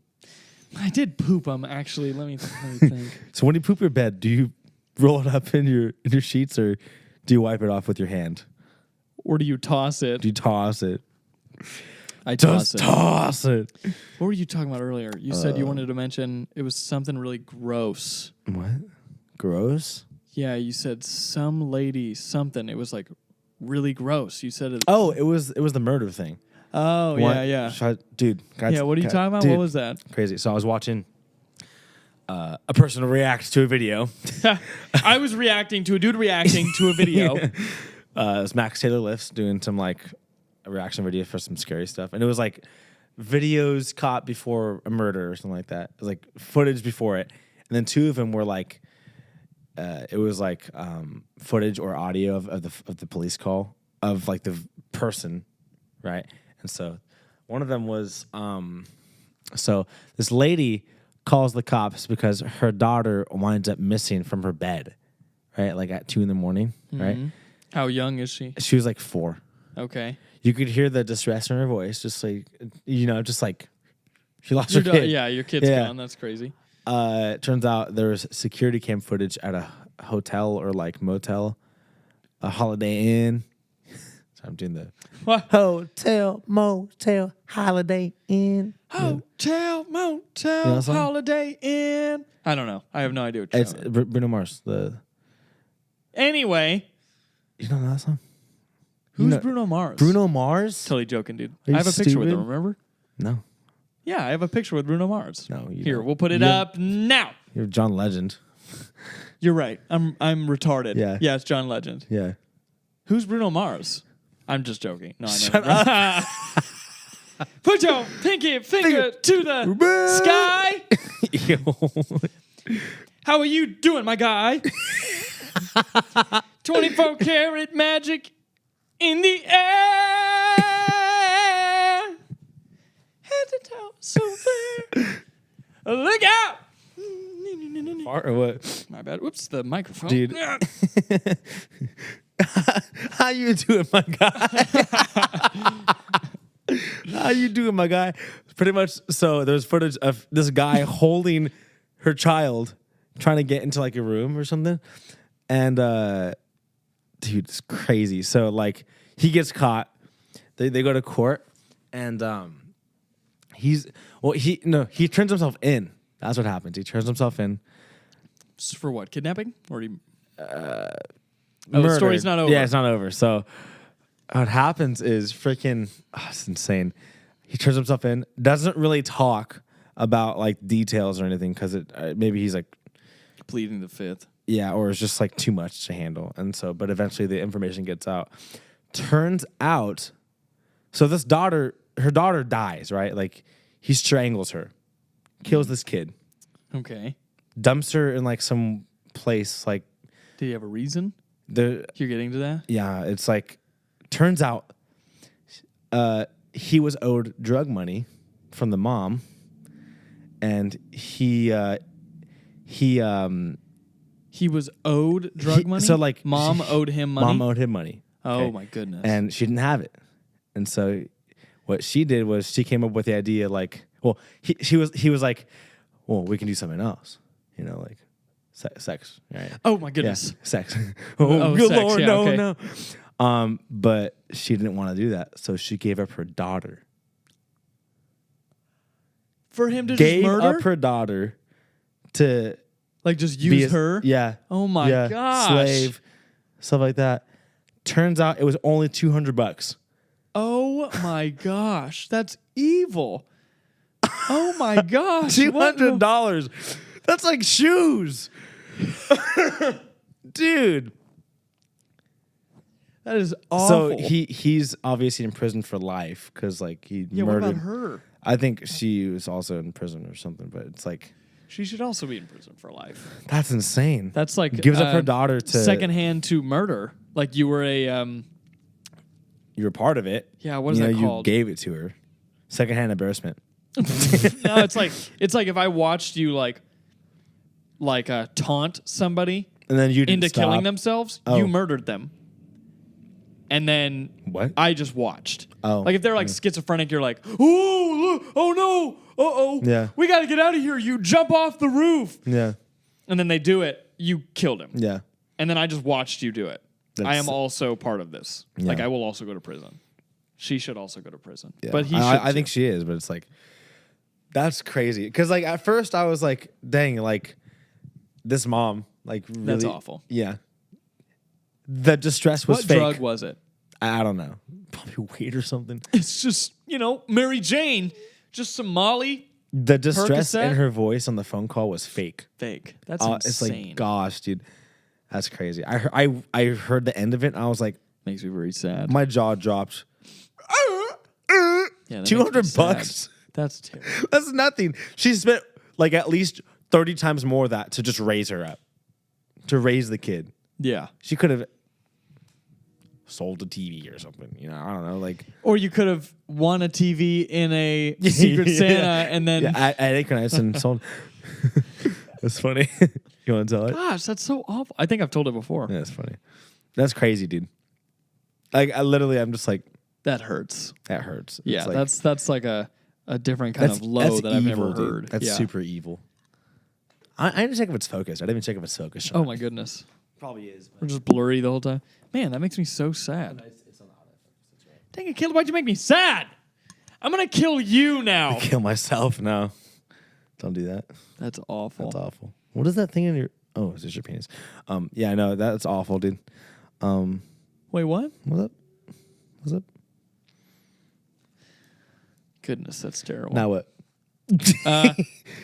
I did poop them actually. Let me think. So when you poop your bed, do you roll it up in your sheets or do you wipe it off with your hand? Or do you toss it? Do you toss it? I toss it. Toss it. What were you talking about earlier? You said you wanted to mention it was something really gross. What? Gross? Yeah, you said some lady something. It was like really gross. You said it. Oh, it was the murder thing. Oh, yeah. Dude. Yeah, what are you talking about? Dude, what was that? Crazy. So I was watching a person react to a video. I was reacting to a dude reacting to a video. It was Max Taylor Lifts doing some like a reaction video for some scary stuff. And it was like videos caught before a murder or something like that. It was like footage before it. And then two of them were like, it was like footage or audio of the police call of like the person, right? And so one of them was, so this lady calls the cops because her daughter winds up missing from her bed, right? Like at 2 a.m, right? How young is she? She was like 4. Okay. You could hear the distress in her voice, just like, just like she lost her kid. Yeah, your kid's gone. That's crazy. Turns out there was security cam footage at a hotel or like motel, a Holiday Inn. So I'm doing the What? hotel, motel, Holiday Inn. Hotel, motel, You know that song? Holiday Inn. I don't know. I have no idea what you're It's talking about. Bruno Mars. Anyway, You don't know that song? who's Bruno Mars? Bruno Mars? Totally joking, dude. you I have a picture with him, stupid? remember? No, Yeah, I have a picture with Bruno Mars. No, you Here, don't. we'll put it You don't. up now. you're John Legend. You're right. I'm retarded. Yeah. Yeah, it's John Legend. Yeah. Who's Bruno Mars? I'm just joking. No, I Shut never. Put your pinky finger to the sky. How are you doing, my guy? 24 karat magic in the air. Head to toe, so fair. Look out. Fart or what? My bad. Whoops, the microphone. Dude. How you doing, my guy? How you doing, my guy? Pretty much. So there's footage of this guy holding her child, trying to get into like a room or something, and dude, it's crazy. So like he gets caught. They go to court, and he turns himself in. That's what happens. He turns himself in. For what? Kidnapping? Or Murder. the story's not over. Yeah, it's not over. So what happens is freaking, it's insane. He turns himself in, doesn't really talk about like details or anything because maybe he's like pleading the fifth. Yeah, or it's just like too much to handle. And so, but eventually the information gets out. Turns out, so her daughter dies, right? Like he strangles her, kills this kid, Okay. dumps her in like some place like Did he have a reason? the You're getting to that? yeah, it's like turns out he was owed drug money from the mom, and he was owed drug money? So like Mom owed him money? Mom owed him money. Oh okay? my goodness. And she didn't have it. And so what she did was she came up with the idea like, well, he was like, well, we can do something else, like sex, right? Oh my goodness. Yeah, sex. Oh, good sex, Lord, yeah, no, okay. no. But she didn't want to do that, so she gave up her daughter. For him to Gave just murder? up her daughter to Like just be use her? Yeah. Oh my gosh. Slave, stuff like that. Turns out it was only $200. Oh my gosh. That's evil. Oh my gosh. $200. That's like shoes. Dude. That is awful. So he's obviously in prison for life because like he Yeah, murdered. what about her? I think she was also in prison or something, but it's like She should also be in prison for life. That's insane. That's like gives up her daughter to secondhand to murder. Like you were a You were part of it. Yeah, what is that called? You gave it to her. Secondhand embarrassment. No, it's like if I watched you like taunt somebody and then you didn't into stop. killing themselves, you murdered them. And then What? I just watched. Oh. Like if they're like schizophrenic, you're like, oh, look, oh no, Yeah. we got to get out of here. You jump off the roof. Yeah. And then they do it. You killed him. Yeah. And then I just watched you do it. I That's- am also part of this. Yeah. Like I will also go to prison. She should also go to prison. Yeah. But he should I think too. she is, but it's like that's crazy. Because like at first I was like, dang, like this mom, like really, That's awful. Yeah. The distress was What fake. drug was it? I don't know. Probably weed or something. It's just, Mary Jane, just some Molly. The distress Percocet? in her voice on the phone call was fake. Fake. That's It's insane. like, gosh, dude, that's crazy. I heard the end of it and I was like, Makes me very sad. my jaw dropped. Yeah, that makes me $200 sad. bucks. That's terrible. That's nothing. She spent like at least 30 times more of that to just raise her up, to raise the kid. Yeah. She could have sold a TV or something. I don't know. Like, Or you could have won a TV in a Secret Yeah. Santa and then. yeah, at Acre and sold. That's funny. You want to tell it? Gosh, that's so awful. I think I've told it before. Yeah, that's funny. That's crazy, dude. Like, I'm just like, That hurts. that hurts. It's Yeah, like, that's like a different kind of low that's that I've evil, never dude. heard. That's Yeah. super evil. I didn't check if it's focused. I didn't even check if it's focused. Oh my goodness. Probably is. We're just blurry the whole time. Man, that makes me so sad. Dang it, Caleb, why'd you make me sad? I'm gonna kill you now. Kill myself? No. Don't do that. That's awful. That's awful. What is that thing in your? Oh, it's just your penis. Yeah, I know that's awful, dude. Wait, what? What's up? What's up? Goodness, that's terrible. Now what?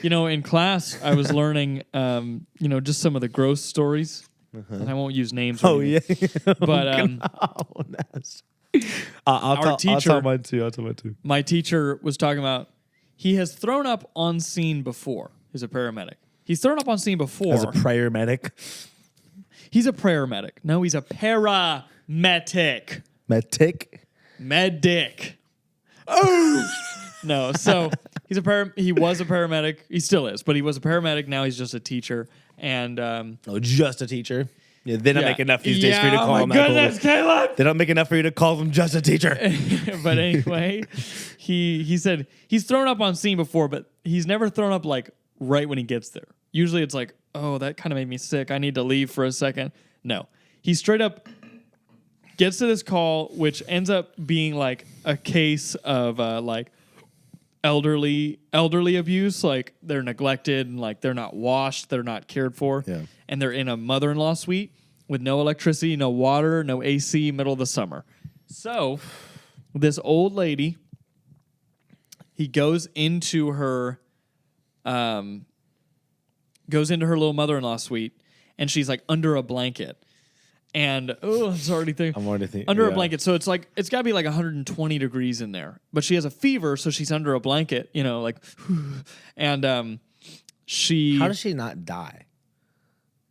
In class, I was learning, just some of the gross stories, and I won't use names. or Oh anything. yeah. But Oh, nasty. I'll teacher- tell mine too. my teacher was talking about he has thrown up on scene before. He's a paramedic. He's thrown up on scene before. As a prayer medic. He's a prayer medic. No, he's a paramedic. Medic. Medic. Oh no! So he was a paramedic. He still is, but he was a paramedic. Now he's just a teacher. And Oh, just a teacher. Yeah, they don't yeah. make enough these days for you to oh call my him that. goodness, Caleb. They don't make enough for you to call them just a teacher. But anyway, he said he's thrown up on scene before, but he's never thrown up like right when he gets there. Usually it's like, oh, that kind of made me sick. I need to leave for a second. No, he straight up gets to this call, which ends up being like a case of like elderly abuse. Like they're neglected and like they're not washed, they're not cared for. Yeah. And they're in a mother-in-law suite with no electricity, no water, no AC, middle of the summer. So this old lady, he goes into her little mother-in-law suite, and she's like under a blanket. And I'm already thinking under a blanket. So it's like it's gotta be like 120 degrees in there. But she has a fever, so she's under a blanket, and she How does she not die?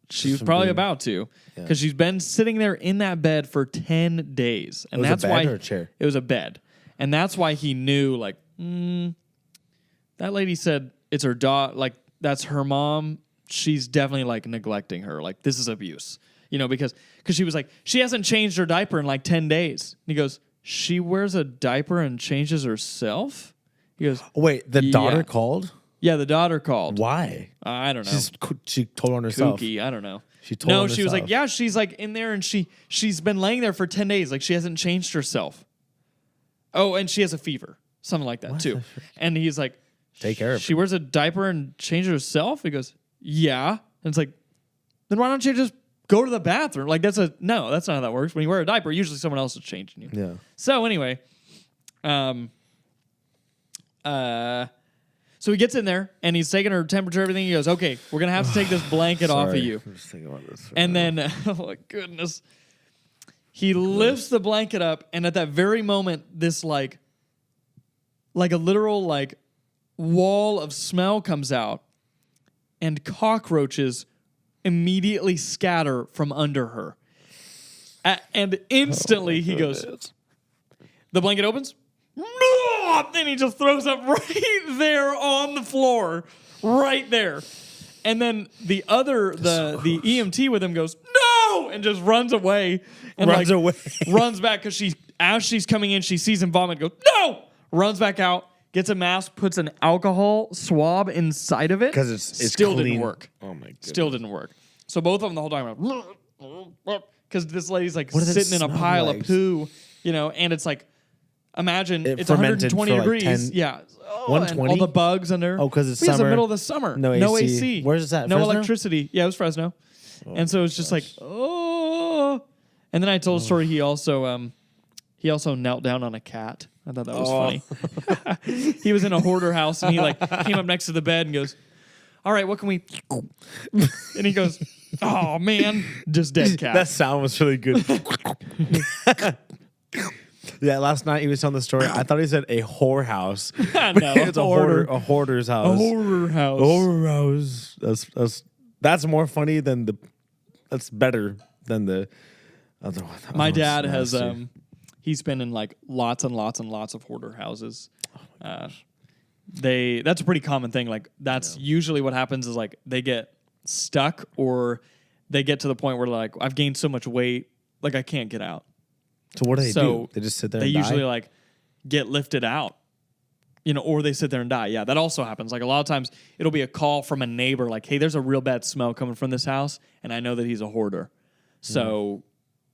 she was probably about to, because she's been sitting there in that bed for 10 days, and It was a that's bed why or a chair? It was a bed, and that's why he knew. Like, that lady said it's her daughter. Like, that's her mom. She's definitely like neglecting her. Like, this is abuse, because she was like, she hasn't changed her diaper in like 10 days. And he goes, she wears a diaper and changes herself. He goes, Wait, the daughter Yeah. called? yeah, the daughter called. Why? I don't know. She told on herself. Kooky. I don't know. She told No, on she was like, herself. yeah, she's like in there, and she's been laying there for 10 days. Like, she hasn't changed herself. Oh, and she has a fever, something like that too. And he's like, Take care of she wears a diaper and changes herself. He goes, yeah. And it's like, then why don't you just go to the bathroom? Like, that's not how that works. When you wear a diaper, usually someone else is changing you. Yeah. So anyway, so he gets in there and he's taking her temperature, everything. He goes, okay, we're going to have to take this blanket off of Sorry. you. I'm just thinking about this. And then, oh my goodness, he lifts the blanket up, and at that very moment, this like a literal like wall of smell comes out, and cockroaches immediately scatter from under her. And instantly he goes, the blanket opens, and he just throws up right there on the floor, right there. And then the EMT with him goes, no, and just runs away. And runs back because as she's coming in, she sees him vomit, goes, no, runs back out, gets a mask, puts an alcohol swab inside of it. Because it's still clean. didn't work. Oh my god. Still didn't work. So both of them the whole time, because this lady's like What does it sitting in a smell pile like? of poo, and it's like, imagine It it's fermented 120 for, like, degrees. 10 yeah. Oh, 120? and all the bugs in there. Oh, 'cause it's the summer. middle of the summer. No No AC. AC. Where's this at? No Fresno? electricity. Yeah, it was Fresno. And so it's just like, oh. And then I told a story. He also knelt down on a cat. I thought that was funny. He was in a hoarder house and he like came up next to the bed and goes, all right, what can we? And he goes, oh man, just dead cat. That sound was really good. Yeah, last night he was telling the story. I thought he said a whorehouse. No, It's a hoarder's house. A hoarder house. Horror house. That's more funny than the. That's better than the other one. My dad has he's been in like lots and lots and lots of hoarder houses. That's a pretty common thing. Like that's usually what happens is like they get stuck or they get to the point where like I've gained so much weight like I can't get out. So what do they do? They just sit there. They and usually die? like get lifted out, or they sit there and die. Yeah, that also happens. Like a lot of times it'll be a call from a neighbor like, hey, there's a real bad smell coming from this house. And I know that he's a hoarder. So,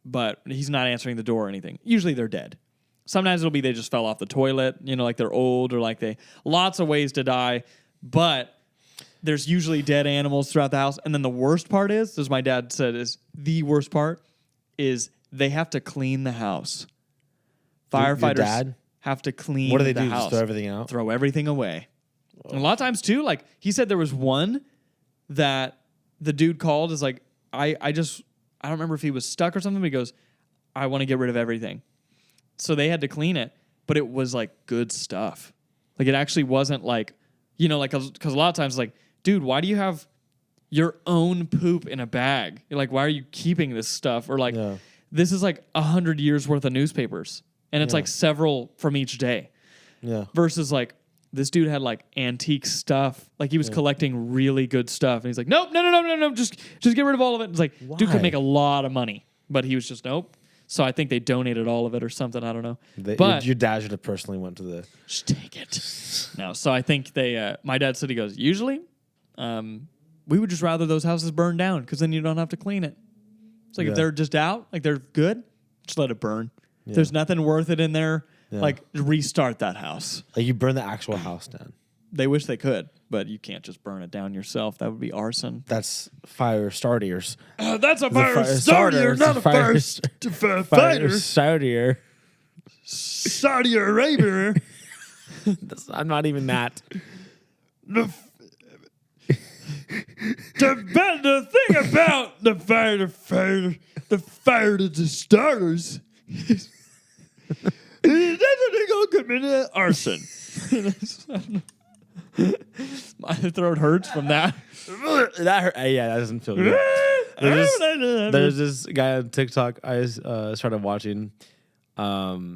but he's not answering the door or anything. Usually they're dead. Sometimes it'll be they just fell off the toilet, like they're old or like lots of ways to die. But there's usually dead animals throughout the house. And then the worst part is, as my dad said, is the worst part is they have to clean the house. Firefighters Your dad? have to clean What do they the do? house. Just throw everything out? Throw everything away. And a lot of times too, like he said there was one that the dude called is like, I don't remember if he was stuck or something, but he goes, I want to get rid of everything. So they had to clean it, but it was like good stuff. Like it actually wasn't like, because a lot of times like, dude, why do you have your own poop in a bag? You're like, why are you keeping this stuff? Or like, this is like 100 years worth of newspapers. And it's like several from each day. Yeah. Versus like, this dude had like antique stuff. Like he was collecting really good stuff. And he's like, nope, no. Just get rid of all of it. It's like, dude could make a lot of money. But he was just, nope. So I think they donated all of it or something. I don't know. But your dad should have personally went to the. Just take it. No, so I think they. My dad said he goes, usually, we would just rather those houses burn down because then you don't have to clean it. It's like if they're just out, like they're good, just let it burn. Yeah. There's nothing worth it in there. Yeah. Like restart that house. Like you burn the actual house down. They wish they could, but you can't just burn it down yourself. That would be arson. That's fire starters. That's a fire starter, not a fire fighter. Starter. Saudi Arabia. I'm not even that. The thing about the fire to the starters. That's what they gonna commit arson. My throat hurts from that. That hurt. Yeah, that doesn't feel good. There's this guy on TikTok I started watching. I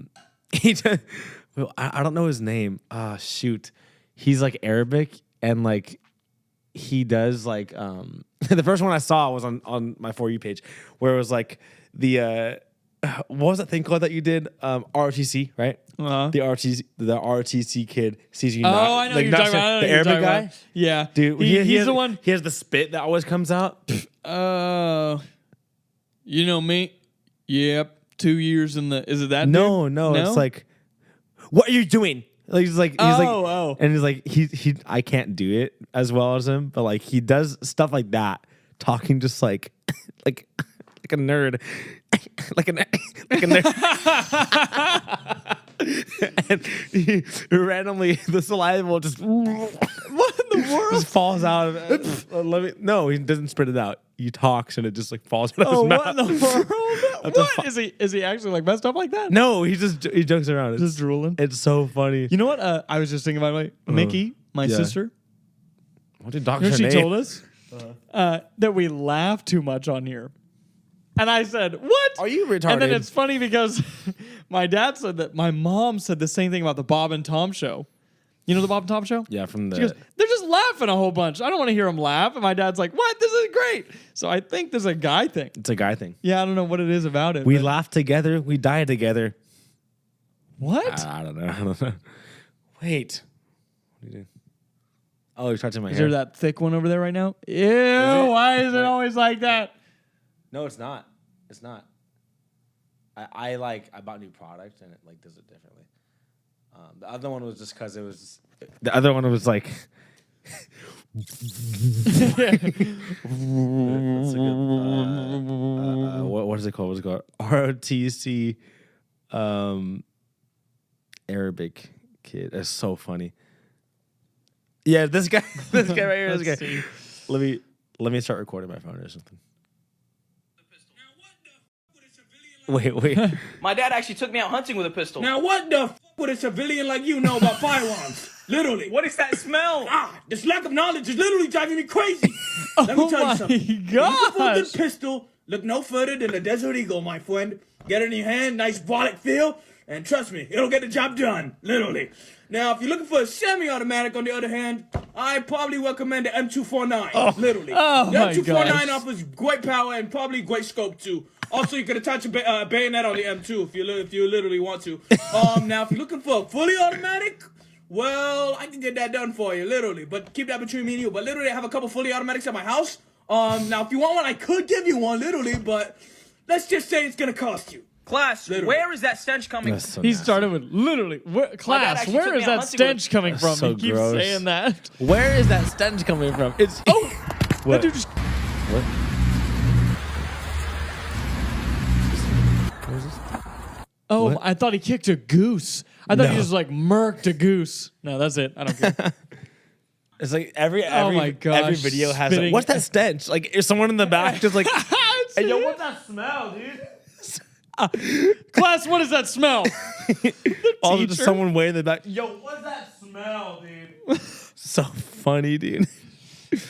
don't know his name. Shoot, he's like Arabic and like he does like the first one I saw was on my For You page where it was like the what was that thing called that you did? ROTC, right? Uh-huh. The ROTC kid sees you. Oh, not, I know like, you're not talking sure- about. the Arabic guy. About. Yeah, dude. He's the one. He has the spit that always comes out. You know me. Yep. 2 years in the. Is it that? No, no. It's like, what are you doing? Like he's like, oh. And he's like, he. I can't do it as well as him, but like he does stuff like that, talking just like, like a nerd, like a nerd. And he randomly the saliva will just what in the world just falls out of it. No, he doesn't spit it out. He talks and it just like falls out of his mouth. What in the world? What is he actually like messed up like that? No, he jokes around. It's just drooling. It's so funny. You know what? I was just thinking about Mickey, my sister. What did Doctor You know what she name? told us? that we laugh too much on here. And I said, what? Are you retarded? And then it's funny because my dad said that my mom said the same thing about the Bob and Tom show. You know the Bob and Tom show? Yeah, from the... She goes, they're just laughing a whole bunch. I don't want to hear them laugh. And my dad's like, what? This is great. So I think there's a guy thing. It's a guy thing. Yeah, I don't know what it is about it. We laugh together. We die together. What? I don't know. Wait. What are you doing? Oh, you're touching my Is hair. there that thick one over there right now? Ew, why is it always like that? No, it's not. It's not. I bought new product and it like does it differently. The other one was just because it was. The other one was like. What is it called? What's it called? ROTC, Arabic kid. That's so funny. Yeah, this guy right here. This guy. Let me start recording my phone or something. Wait. My dad actually took me out hunting with a pistol. Now what the f would a civilian like you know about firearms? Literally. What is that smell? This lack of knowledge is literally driving me crazy. Let me tell you something. If you're looking for a good pistol, look no further than the Desert Eagle, my friend. Get it in your hand, nice brolic feel, and trust me, it'll get the job done. Literally. Now, if you're looking for a semi-automatic, on the other hand, I probably recommend the M249. Literally. Oh the my M249 gosh. offers great power and probably great scope too. Also, you can attach a bayonet on the M2 if you literally want to. Now, if you're looking for a fully automatic, well, I can get that done for you, literally. But keep that between me and you. But literally, I have a couple fully automatics at my house. Now, if you want one, I could give you one, literally. But let's just say it's going to cost you. Class, Literally. where is that stench coming from? So He nasty. started with literally, class, actually where took is me out that hunting stench with- coming from? so He keeps gross. saying that. Where is that stench coming from? It's That what? dude just, What? What is this? oh, What? I thought he kicked a goose. I thought he No. just like murked a goose. No, that's it. I don't care. It's like every my gosh, every video has spitting- what's that stench? Like is someone in the back just like Hey, yo, what's that smell, dude? Class, what is that smell? all just teacher? someone way in the back. Yo, what's that smell, dude? So funny, dude.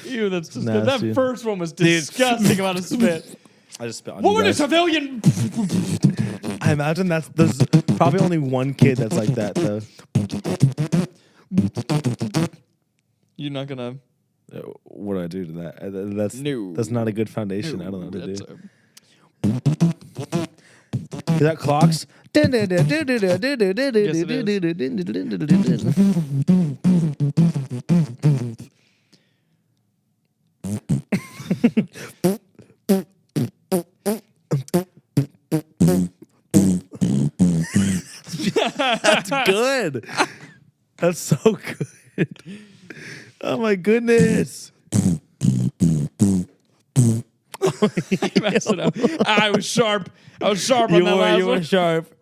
Ew, that's just Nasty. that first one was disgusting amount of spit. I just spit on What you would a guys. civilian? I imagine there's probably only one kid that's like that though. You're not gonna. What do I do to that? That's No. that's not a good foundation. I don't know what to That's do. Is that clocks? That's good. That's so good. Oh my goodness. Messed it up. I was sharp. I was sharp on You that last were one. sharp.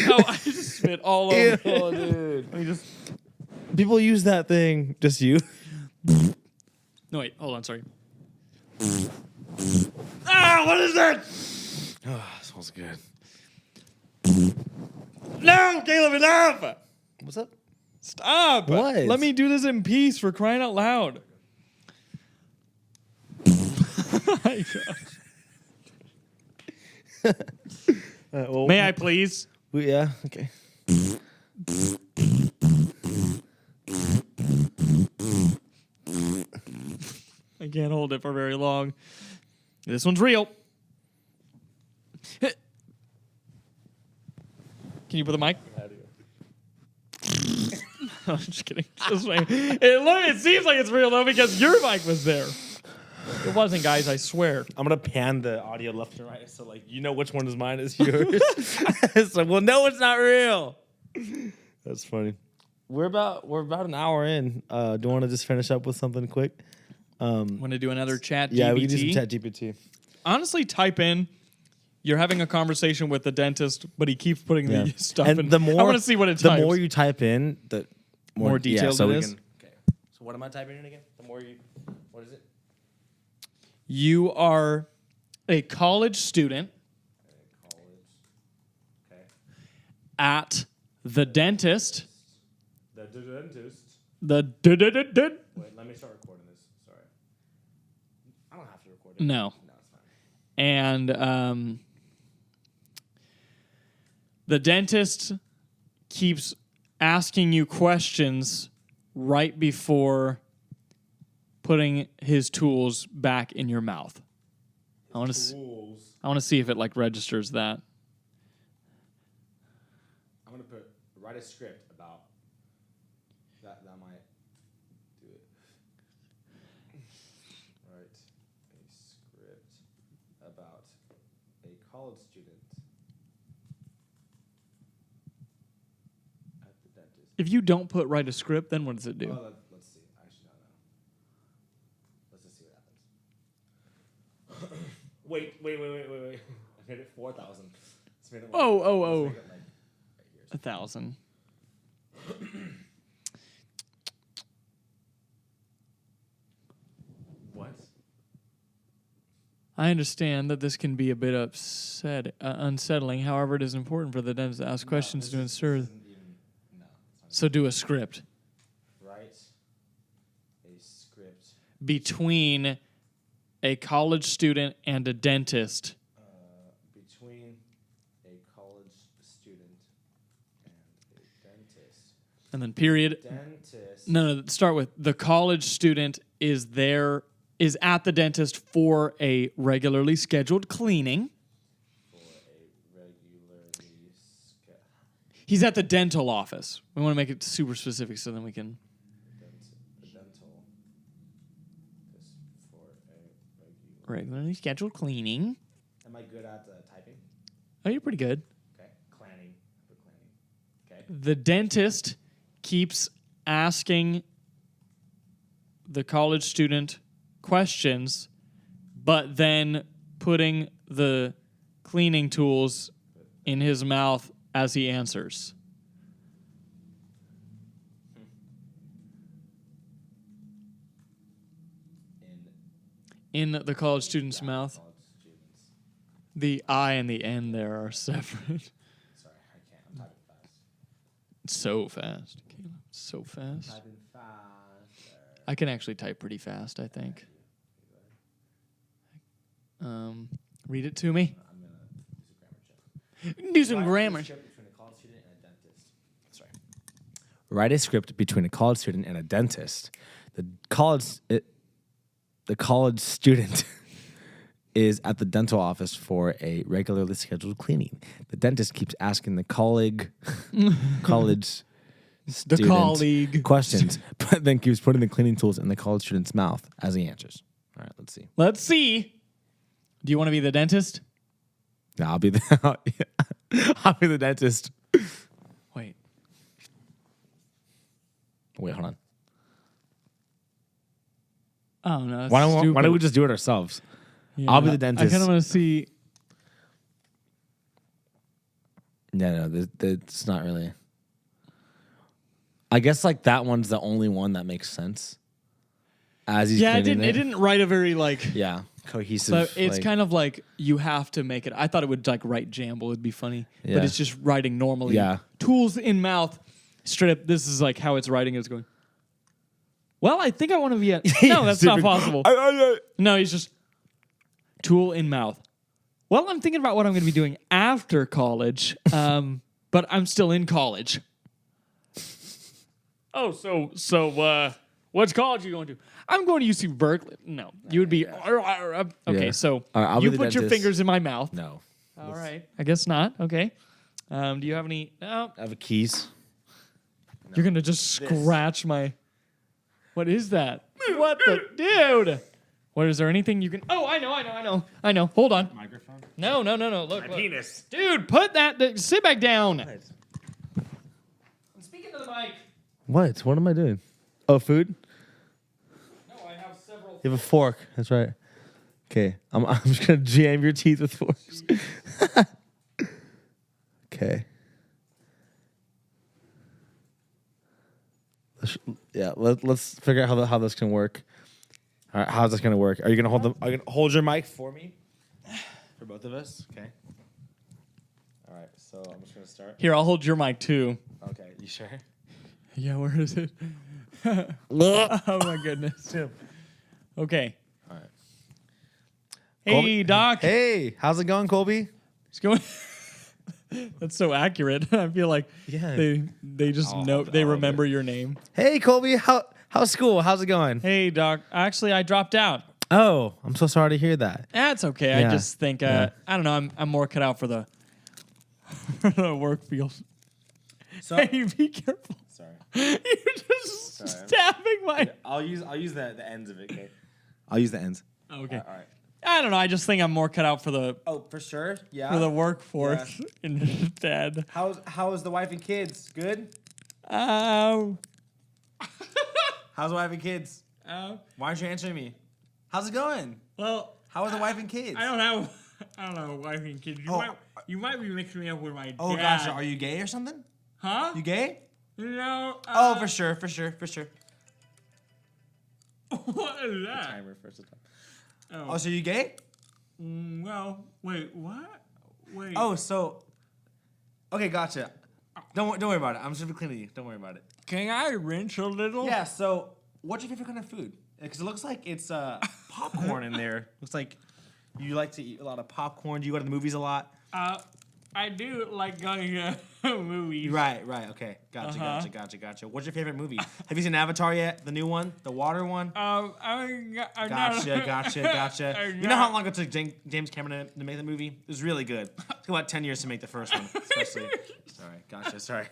Oh, I just spit all over. Oh, dude. Let me just. People use that thing. Just you. No, wait. Hold on. Sorry. Ah, what is that? Oh, smells good. No, Caleb, enough. What's up? Stop. What? Let me do this in peace for crying out loud. My gosh. Well, May I please? Yeah. Okay. I can't hold it for very long. This one's real. Can you put the mic? I'm just kidding. Just wait. It seems like it's real though because your mic was there. It wasn't, guys. I swear. I'm gonna pan the audio left and right, so like you know which one is mine is yours. It's like, well, no, it's not real. That's funny. We're about an hour in. Do you want to just finish up with something quick? Want to do another chat? Yeah, we can do some GBT? chat GPT. Honestly, type in. You're having a conversation with the dentist, but he keeps putting the stuff in. And the more I want to see what it the types. more you type in, the More detailed so it we is? can- okay. So what am I typing in again? The more you, what is it? You are a college student Okay. at the dentist. The dentist. Wait, let me start recording this. Sorry. I don't have to record it. No. No, it's fine. And the dentist keeps asking you questions right before putting his tools back in your mouth. I want to see if it like registers that. I'm gonna write a script about that. That might do it. Write a script about a college student at the dentist. If you don't write a script, then what does it do? Let's see. Actually, no. Let's just see what happens. Wait. I made it 4,000. Oh. 1,000. What? I understand that this can be a bit unsettling. However, it is important for the dentist to ask questions to ensure. So do a script. Write a script. Between a college student and a dentist. Between a college student and a dentist. And then period. Dentist. No, start with the college student is at the dentist for a regularly scheduled cleaning. He's at the dental office. We want to make it super specific so then we can. Regularly scheduled cleaning. Am I good at typing? Oh, you're pretty good. Okay. Clanning. Okay. The dentist keeps asking the college student questions, but then putting the cleaning tools in his mouth as he answers. In the college student's mouth. The I and the N there are separate. Sorry, I can't. I'm typing fast. So fast. Caleb. So fast. Typing faster. I can actually type pretty fast, I think. Read it to me. I'm gonna Do some grammar. Write a script between a college student and a dentist. The college student is at the dental office for a regularly scheduled cleaning. The dentist keeps asking the college student questions, but then keeps putting the cleaning tools in the college student's mouth as he answers. All right, let's see. Let's see. Do you want to be the dentist? No, I'll be the dentist. Wait. Wait, hold on. Oh, no. That's Why stupid. don't we just do it ourselves? Yeah, I'll be the dentist. I kind of want to see. No, it's not really. I guess like that one's the only one that makes sense. As he's Yeah, it cleaning didn't write a very like. Yeah, cohesive. So it's kind of like you have to make it. I thought it would like write jamble. It'd be funny, Yeah. but it's just writing normally. Yeah. Tools in mouth. Straight up. This is like how it's writing. It's going. Well, I think I want to be a. No, that's not possible. No, he's just tool in mouth. Well, I'm thinking about what I'm going to be doing after college, but I'm still in college. Oh, so what college are you going to? I'm going to UC Berkeley. No, you would be okay. Yeah. So I'll be you the put your dentist. fingers in my mouth. No. All right, I guess not. Okay. Do you have any? No. I have a keys. You're gonna just scratch my. What is that? What the dude? What is there anything you can? Oh, I know. Hold on. Microphone. No. Look. Penis. Dude, put that. Sit back down. I'm speaking to the mic. What? What am I doing? Oh, food. No, I have several. You have a fork. That's right. Okay, I'm just gonna jam your teeth with forks. Okay. Let's figure out how this can work. All right, how's this gonna work? Are you gonna hold your mic for me? For both of us? Okay. All right, so I'm just gonna start. Here, I'll hold your mic too. Okay, you sure? Yeah, where is it? Oh my goodness. Okay. All right. Hey, Colby- Doc. Hey, how's it going, Colby? It's going. That's so accurate. I feel like Yeah. they just know they remember your name. Hey, Colby, how's school? How's it going? Hey, Doc. Actually, I dropped out. Oh, I'm so sorry to hear that. That's okay. I Yeah. just think Yeah. I don't know. I'm more cut out for the work field. So, Hey, be careful. sorry. You're just stabbing my. I'll use the ends of it. Okay. I'll use the ends. Okay. All right. I don't know. I just think I'm more cut out for the Oh, for sure. Yeah. workforce instead. How's the wife and kids? Good. Um. How's the wife and kids? Why aren't you answering me? How's it going? Well, How are the wife and kids? I don't know wife and kids. You might be mixing me up with my Oh, dad. gotcha. Are you gay or something? Huh? You gay? No. Oh, for sure. What is that? Timer first of all. Oh, so you gay? Well, wait. What? Wait. Oh, so. Okay, gotcha. Don't worry about it. I'm just gonna be cleaning you. Don't worry about it. Can I rinse a little? Yeah. So, what's your favorite kind of food? Because it looks like it's popcorn in there. Looks like you like to eat a lot of popcorn. Do you go to the movies a lot? I do like going to movies. Right. Okay. Gotcha. What's your favorite movie? Have you seen Avatar yet? The new one, the water one. Gotcha. You know how long it took James Cameron to make the movie? It was really good. It took about 10 years to make the first one, especially. Sorry.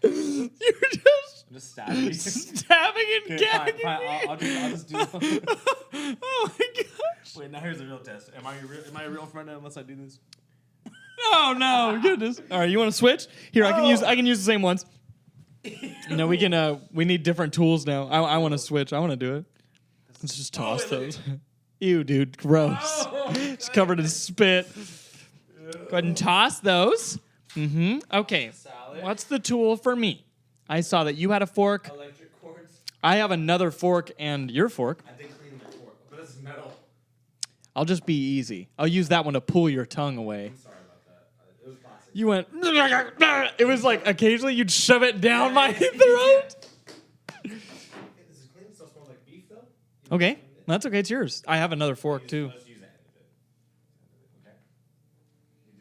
You're just I'm just stabbing you. stabbing and gagging me. I'll just do. Oh my gosh. Wait, now here's the real test. Am I a real friend unless I do this? Oh no, goodness. All right, you want to switch? Here, I can use the same ones. No, we can. We need different tools now. I want to switch. I want to do it. Let's just toss those. Ew, dude, gross. It's covered in spit. Go ahead and toss those. Okay. What's the tool for me? I saw that you had a fork. Electric cords. I have another fork and your fork. I did clean my fork, but this is metal. I'll just be easy. I'll use that one to pull your tongue away. Sorry about that. It was plastic. You went. It was like occasionally you'd shove it down my throat. This is clean. Still smells like beef though. Okay, that's okay. It's yours. I have another fork too. Let's use that end of it. Okay.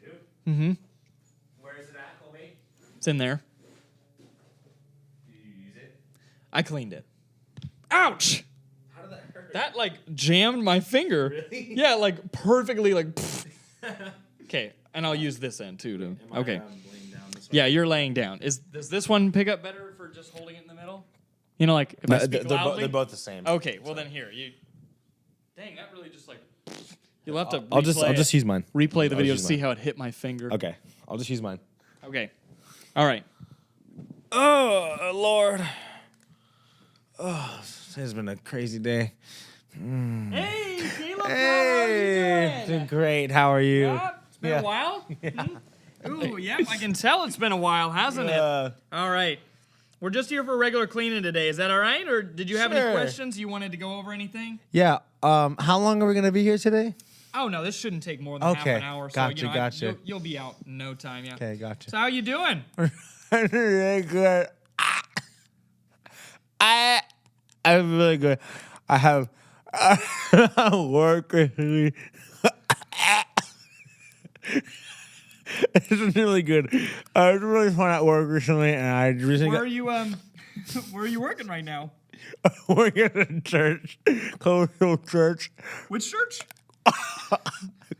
You do? Mm-hmm. Where is it at, Colby? It's in there. Did you use it? I cleaned it. Ouch! How did that hurt? That like jammed my finger. Really? Yeah, like perfectly like. Okay, and I'll use this end too. Okay. Laying down this way? Yeah, you're laying down. Does this one pick up better for just holding it in the middle? You know, like if I speak loudly. They're both the same. Okay, well then here you. Dang, that really just like. You'll have to. I'll just use mine. replay the I'll video to just use see mine. how it hit my finger. Okay, I'll just use mine. Okay. All right. Oh Lord. Oh, this has been a crazy day. Hey, Caleb, Hey, doing great. How are you? Yeah, it's been a while. Ooh, yeah, I can tell it's been a while, hasn't it? All right. We're just here for regular cleaning today. Is that all right? Or did you have any Sure. questions? You wanted to go over anything? Yeah. How long are we gonna be here today? Oh, no, this shouldn't take more than half Okay, an hour. gotcha, So, gotcha. you'll be out in no time, yeah. Okay, gotcha. So how you doing? Really good. I'm really good. I have work with me. It's been really good. I was really fun at work recently, and I recently Where are you where are you working right now? working at a church, coastal church, Which church?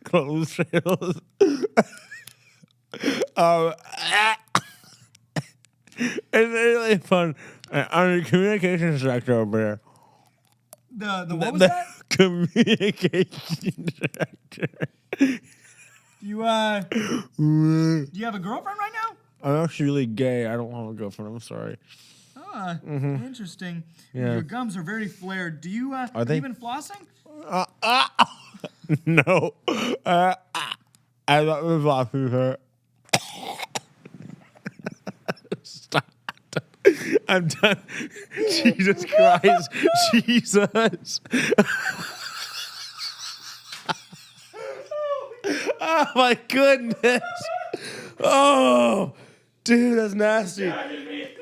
clothes sales. It's really fun. I'm the communications director over there. The what was that? Communication director. Do you have a girlfriend right now? I'm actually really gay. I don't have a girlfriend. I'm sorry. Ah, interesting. Yeah. Your gums are very flared. Do you Are they? you been flossing? No. I thought we lost her. Stop. I'm done. Jesus Christ. Jesus. Oh my goodness. Oh, dude, that's nasty.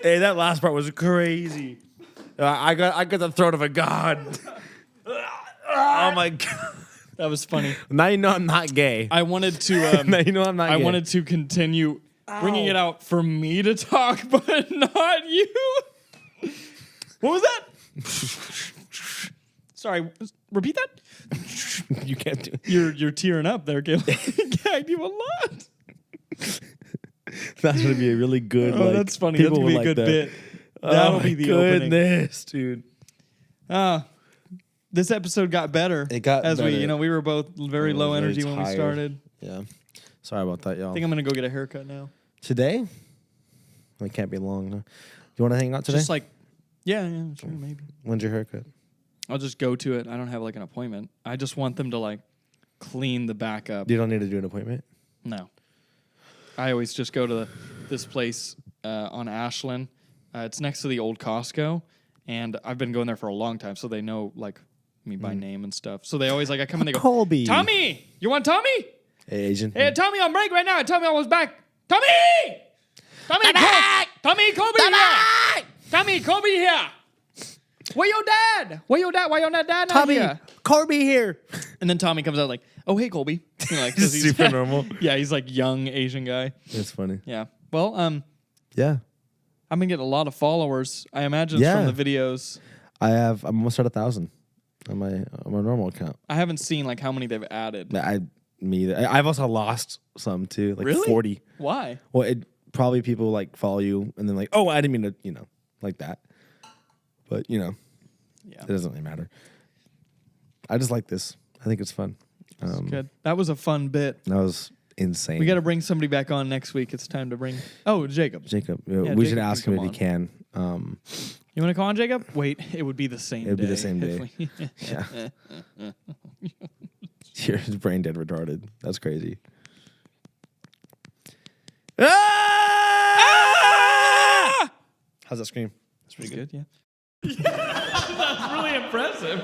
Hey, that last part was crazy. I got the throat of a god. Oh my god. That was funny. Now you know I'm not gay. I wanted to. Now you know I'm not gay. I wanted to continue bringing it out for me to talk, but not you. What was that? Sorry. Repeat that. You can't do it. You're tearing up there, Caleb. Gagged you a lot. That's gonna be a really good. Oh, like, that's funny. That's people gonna be a like good that. bit. That'll Oh be my the opening. goodness, dude. This episode got better. It got as better. we were both very low very energy when we tired. started. Yeah. Sorry about that, y'all. I think I'm gonna go get a haircut now. Today? It can't be long. Huh? You want to hang out today? Just like, yeah, sure, maybe. When's your haircut? I'll just go to it. I don't have like an appointment. I just want them to like clean the back up. You don't need to do an appointment. No. I always just go to this place on Ashland. It's next to the old Costco, and I've been going there for a long time, so they know like me by name and stuff. So they always like I come and they go, Colby. Tommy, you want Tommy? Hey, Asian. Hey, Tommy on break right now. Tommy almost back. Tommy, Tommy, Tommy, Colby here. Tommy, Colby here. Where your dad? Where your dad? Why your dad not Tommy, here? Corby here. And then Tommy comes out like, oh hey Colby. You know, like, 'cause he's Super normal. Yeah, he's like young Asian guy. It's funny. Yeah. Well, Yeah. I've been getting a lot of followers. I imagine Yeah. from the videos. I'm almost at 1,000 on my normal account. I haven't seen like how many they've added. Me either. I've also lost some too, like Really? 40. Why? Well, it probably people like follow you and then like, oh, I didn't mean to, like that. But Yeah. it doesn't really matter. I just like this. I think it's fun. Good. That was a fun bit. That was insane. We got to bring somebody back on next week. It's time to bring. Oh, Jacob. Jacob. Yeah, We should Jacob ask can him if come he can. You want to call on Jacob? Wait, it would be the same day. It'd be the same if day. we- Yeah. You're brain dead retarded. That's crazy. Ah! How's that scream? That's pretty good, yeah. That's really impressive.